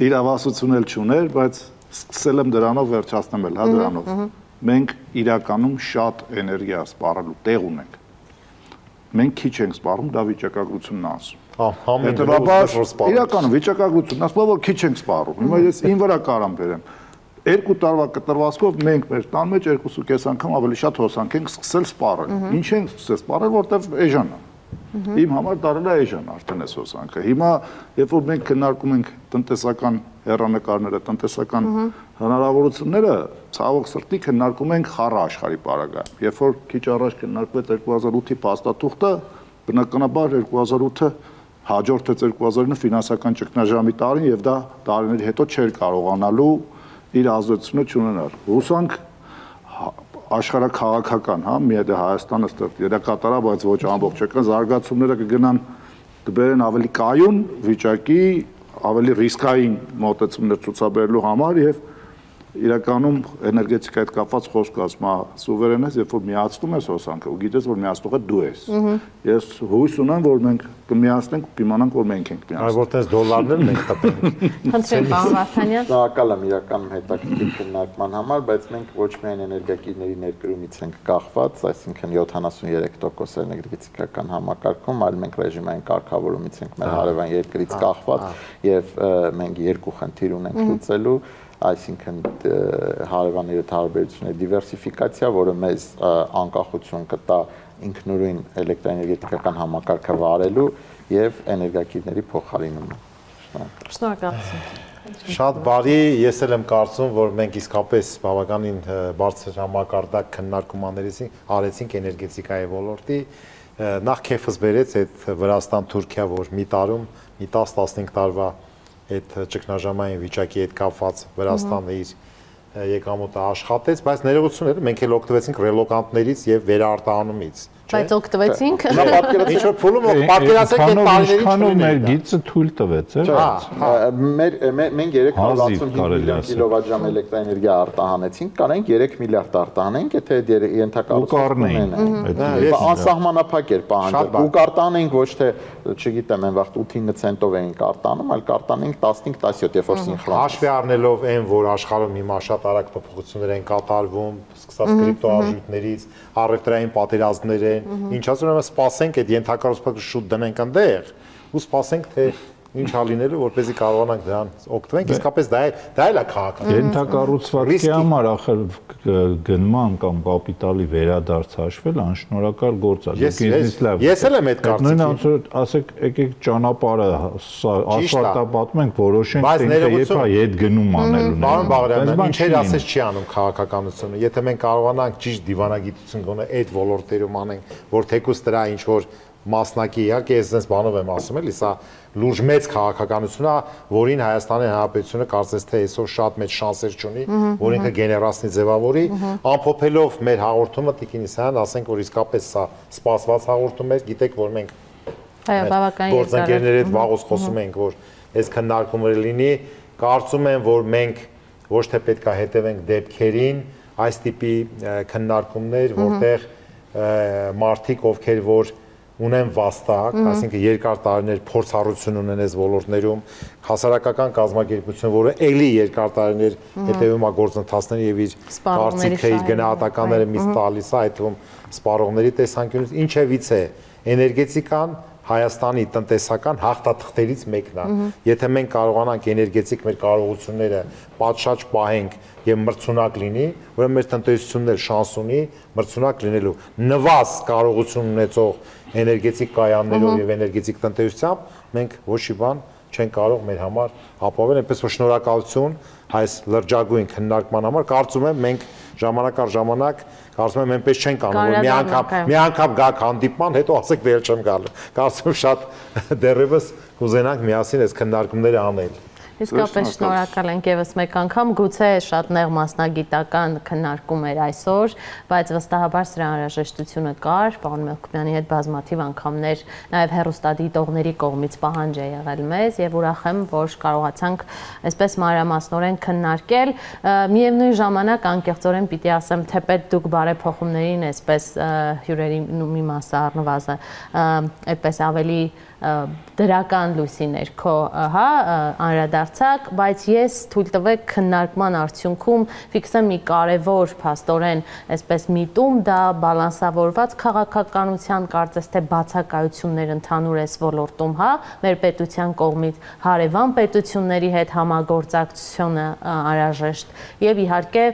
իրավասություն էլ չուներ, բայց սկսել եմ դրանով վերջացնեմ էլ, հա դրանով։ Մենք իրականում շատ էներգիա սպառելու տեղ ունենք։ Մենք քիչ ենք սպառում, դա վիճակագրությունն է ասում։ Հետևաբար իրականում վիճակագրությունն ասում որ քիչ ենք սպառում։ Հիմա ես ին վրա կարամ բերեմ։ 2 տարվա կտրվածքով մենք մեր տան մեջ 2.5 անգամ ավելի շատ հոսանք ենք սկսել սպառել։ Ինչ ենք սկսել սպառել, որտեվ էժան է։ Իմ համար դարել է էժան արդեն այս հոսանքը։ Հիմա երբ որ մենք քննարկում ենք տնտեսական հեռանկարները, տնտեսական հնարավորությունները, ցավոք սրտի քննարկում ենք խառը աշխարհի պարագայում։ Երբ որ քիչ առաջ քննարկվեց 2008-ի փաստաթուղթը, բնականաբար 2008-ը հաջորդեց 2009 ֆինանսական ճգնաժամի տարին եւ դա տարիների հետո չէր կարողանալու իր ազդեցությունը չունենալ։ Հուսանք աշխարհաքաղաքական, հա, միայն Հայաստանը ստեղ երակատարա, բայց ոչ ամբողջական զարգացումները կգնան դբերեն ավելի կայուն վիճակի, ավելի ռիսկային մոտեցումներ ցուցաբերելու համար եւ իրականում էներգետիկայի հետ կապված խոսք ասում է սուվերեն ես, երբ որ միացնում ես հոսանքը ու գիտես որ միացնողը դու ես։ Ես հույս ունեմ որ մենք կմիացնենք ու կիմանանք որ մենք ենք միացնում։ Այ որտես դոլարներ մենք կտենք։ Խնդրեմ պարոն Վարդանյան։ Շնորհակալ եմ իրականում հետաքրքիր քննարկման համար, բայց մենք ոչ միայն էներգետիկների ներկրումից ենք կախված, այսինքն 73% էներգետիկական համակարգում, այլ մենք ռեժիմային կարգավորումից ենք մեր հարևան երկրից կախված եւ մենք երկու խնդիր ունենք լուծելու այսինքն հարևանների տարբերությունների դիվերսիֆիկացիա, որը մեզ անկախություն կտա ինքնուրույն էլեկտրաէներգետիկական համակարգը վարելու եւ էներգակիրների փոխարինումը։ Շնորհակալություն։ Շատ բարի, ես էլ եմ կարծում, որ մենք իսկապես բավականին բարձր համակարգ քննարկումներից արեցինք էներգետիկայի ոլորտի։ Նախ քեֆս բերեց այդ Վրաստան-Թուրքիա, որ մի տարում մի 10-15 տարվա այդ ճգնաժամային վիճակի հետ կապված Վրաստանը իր եկամուտը աշխատեց, բայց ներողությունները մենք էլ օգտվեցինք ռելոկանտներից եւ վերարտահանումից, Բայց օգտվեցինք։ Ինչ որ փուլում պատկերացեք այդ տարիներին չունեին։ Մեր գիծը թույլ տվեց, Մենք 365 միլիոն կիլովատժամ էլեկտրաէներգիա արտահանեցինք, կարանք 3 միլիարդ արտահանենք, եթե ենթակառուցվածքներն են։ Անսահմանափակ էր պահանջը։ Ու կարտանենք ոչ թե, չգիտեմ, այն վաղ 8-9 ցենտով էինք արտանում, այլ կարտանենք 15-17, երբ որ սինխրոն։ Հաշվի առնելով այն, որ աշխարհում հիմա շատ արագ փոփոխություններ են կատարվում, սկսած կրիպտոարժույթներից, առևտրային պատերազմներ են, ինչ ասում եմ, սպասենք այդ ենթակառուցվածքը շուտ դնենք այնտեղ ու սպասենք թե ինչ ա լինելու, որպեսզի կարողանանք դրան օգտվենք, իսկապես դա էլ է քաղաքական։ Ենթակառուցվածքի համար ախր գնման կամ կապիտալի վերադարձ հաշվել անշնորհակալ գործ է։ Ես էլ եմ այդ կարծիքին։ Նույն ասեք, եկեք ճանապարհը ասֆալտապատում ենք, որոշենք թե երբ է ետ գնում անելու։ Պարոն Բաղարյան, ինչեր ասես չի անում քաղաքականությունը։ Եթե մենք կարողանանք ճիշտ դիվանագիտություն գոնե այդ ոլորտերում անենք, որ թեկուզ դրա ինչ որ մասնակի իհարկե ես այս բանով եմ ասում էլի, սա լուրջ մեծ քաղաքականություն է, որին Հայաստանի Հանրապետությունը կարծես թե այսօր շատ մեծ շանսեր չունի, որ ինքը գեներացնի ձևավորի, ամփոփելով մեր հաղորդումը Տիկինիսյան, ասենք որ իսկապես սա սպասված հաղորդում է, գիտեք որ մենք գործընկերների հետ վաղուց խոսում ենք, որ այս քննարկումները լինի, կարծում եմ որ մենք ոչ թե պետք է հետևենք դեպքերին, այս տիպի քննարկումներ, որտեղ մարդիկ ովքեր որ ունեն վաստակ, այսինքն երկար տարիներ փորձառություն ունեն այս ոլորտներում, հասարակական կազմակերպություն, որը ելի երկար տարիներ հետևում է գործընթացներին եւ իր կարծիքը, իր գնահատականները միշտ տալիս է, այդ թվում սպառողների տեսանկյունից, ինչևից է էներգետիկան Հայաստանի տնտեսական հաղթաթղթերից մեկն է։ Եթե մենք կարողանանք էներգետիկ մեր կարողությունները պատշաճ պահենք եւ մրցունակ լինի, ուրեմն մեր տնտեսությունն էլ շանս ունի մրցունակ լինելու։ Նվազ կարողություն ունեցող էներգետիկ կայաններով եւ էներգետիկ տնտեսությամբ մենք ոչ մի բան չեն կարող մեր համար ապահովել, այնպես որ շնորհակալություն այս լրջագույն քննարկման համար։ Կարծում եմ մենք ժամանակ առ ժամանակ կարծում եմ այնպես չենք անում, որ մի անգամ գաք հանդիպման, հետո ասեք դեր չեմ գալու։ Կարծում եմ շատ դեռևս կուզենանք միասին այս քննարկումները անել։ Իսկապես շնորհակալ ենք եւս մեկ անգամ, գուցե շատ նեղ մասնագիտական քննարկում էր այսօր, բայց վստահաբար սրա անհրաժեշտությունը կար, պարոն Մելքոմյանի հետ բազմաթիվ անգամներ նաեւ հեռուստադիտողների կողմից պահանջ է եղել մեզ եւ ուրախ եմ, որ կարողացանք այսպես մանրամասնորեն քննարկել, միևնույն ժամանակ անկեղծորեն պիտի ասեմ, թեպետ դուք բարեփոխումներին այսպես հյուրերի մի մասը առնվազն այդպես ավելի դրական լույսի ներքո, հա, անդրադարձակ, բայց ես թույլ տվեք քննարկման արդյունքում ֆիքսեմ մի կարևոր փաստորեն այսպես միտում, դա բալանսավորված քաղաքականության կարծես թե բացակայություններ ընդհանուր այս ոլորտում, հա, մեր պետության կողմից հարևան պետությունների հետ համագործակցությունը անհրաժեշտ եւ իհարկե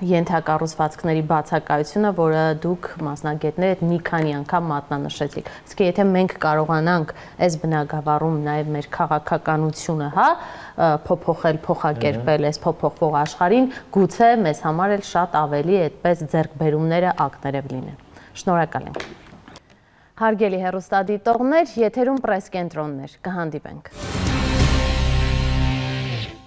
ենթակառուցվածքների բացակայությունը, որը դուք մասնագետները մի քանի անգամ մատնանշեցիք։ Իսկ եթե մենք կարողանանք այս բնագավառում նաև մեր քաղաքականությունը, հա, փոփոխել, փոխակերպել այս փոփոխվող աշխարհին, գուցե մեզ համար էլ շատ ավելի այդպես ձեռքբերումները ակներև լինեն։ Շնորհակալ ենք։ Հարգելի հեռուստադիտողներ, եթերում պրես կենտրոններ, կհանդիպենք։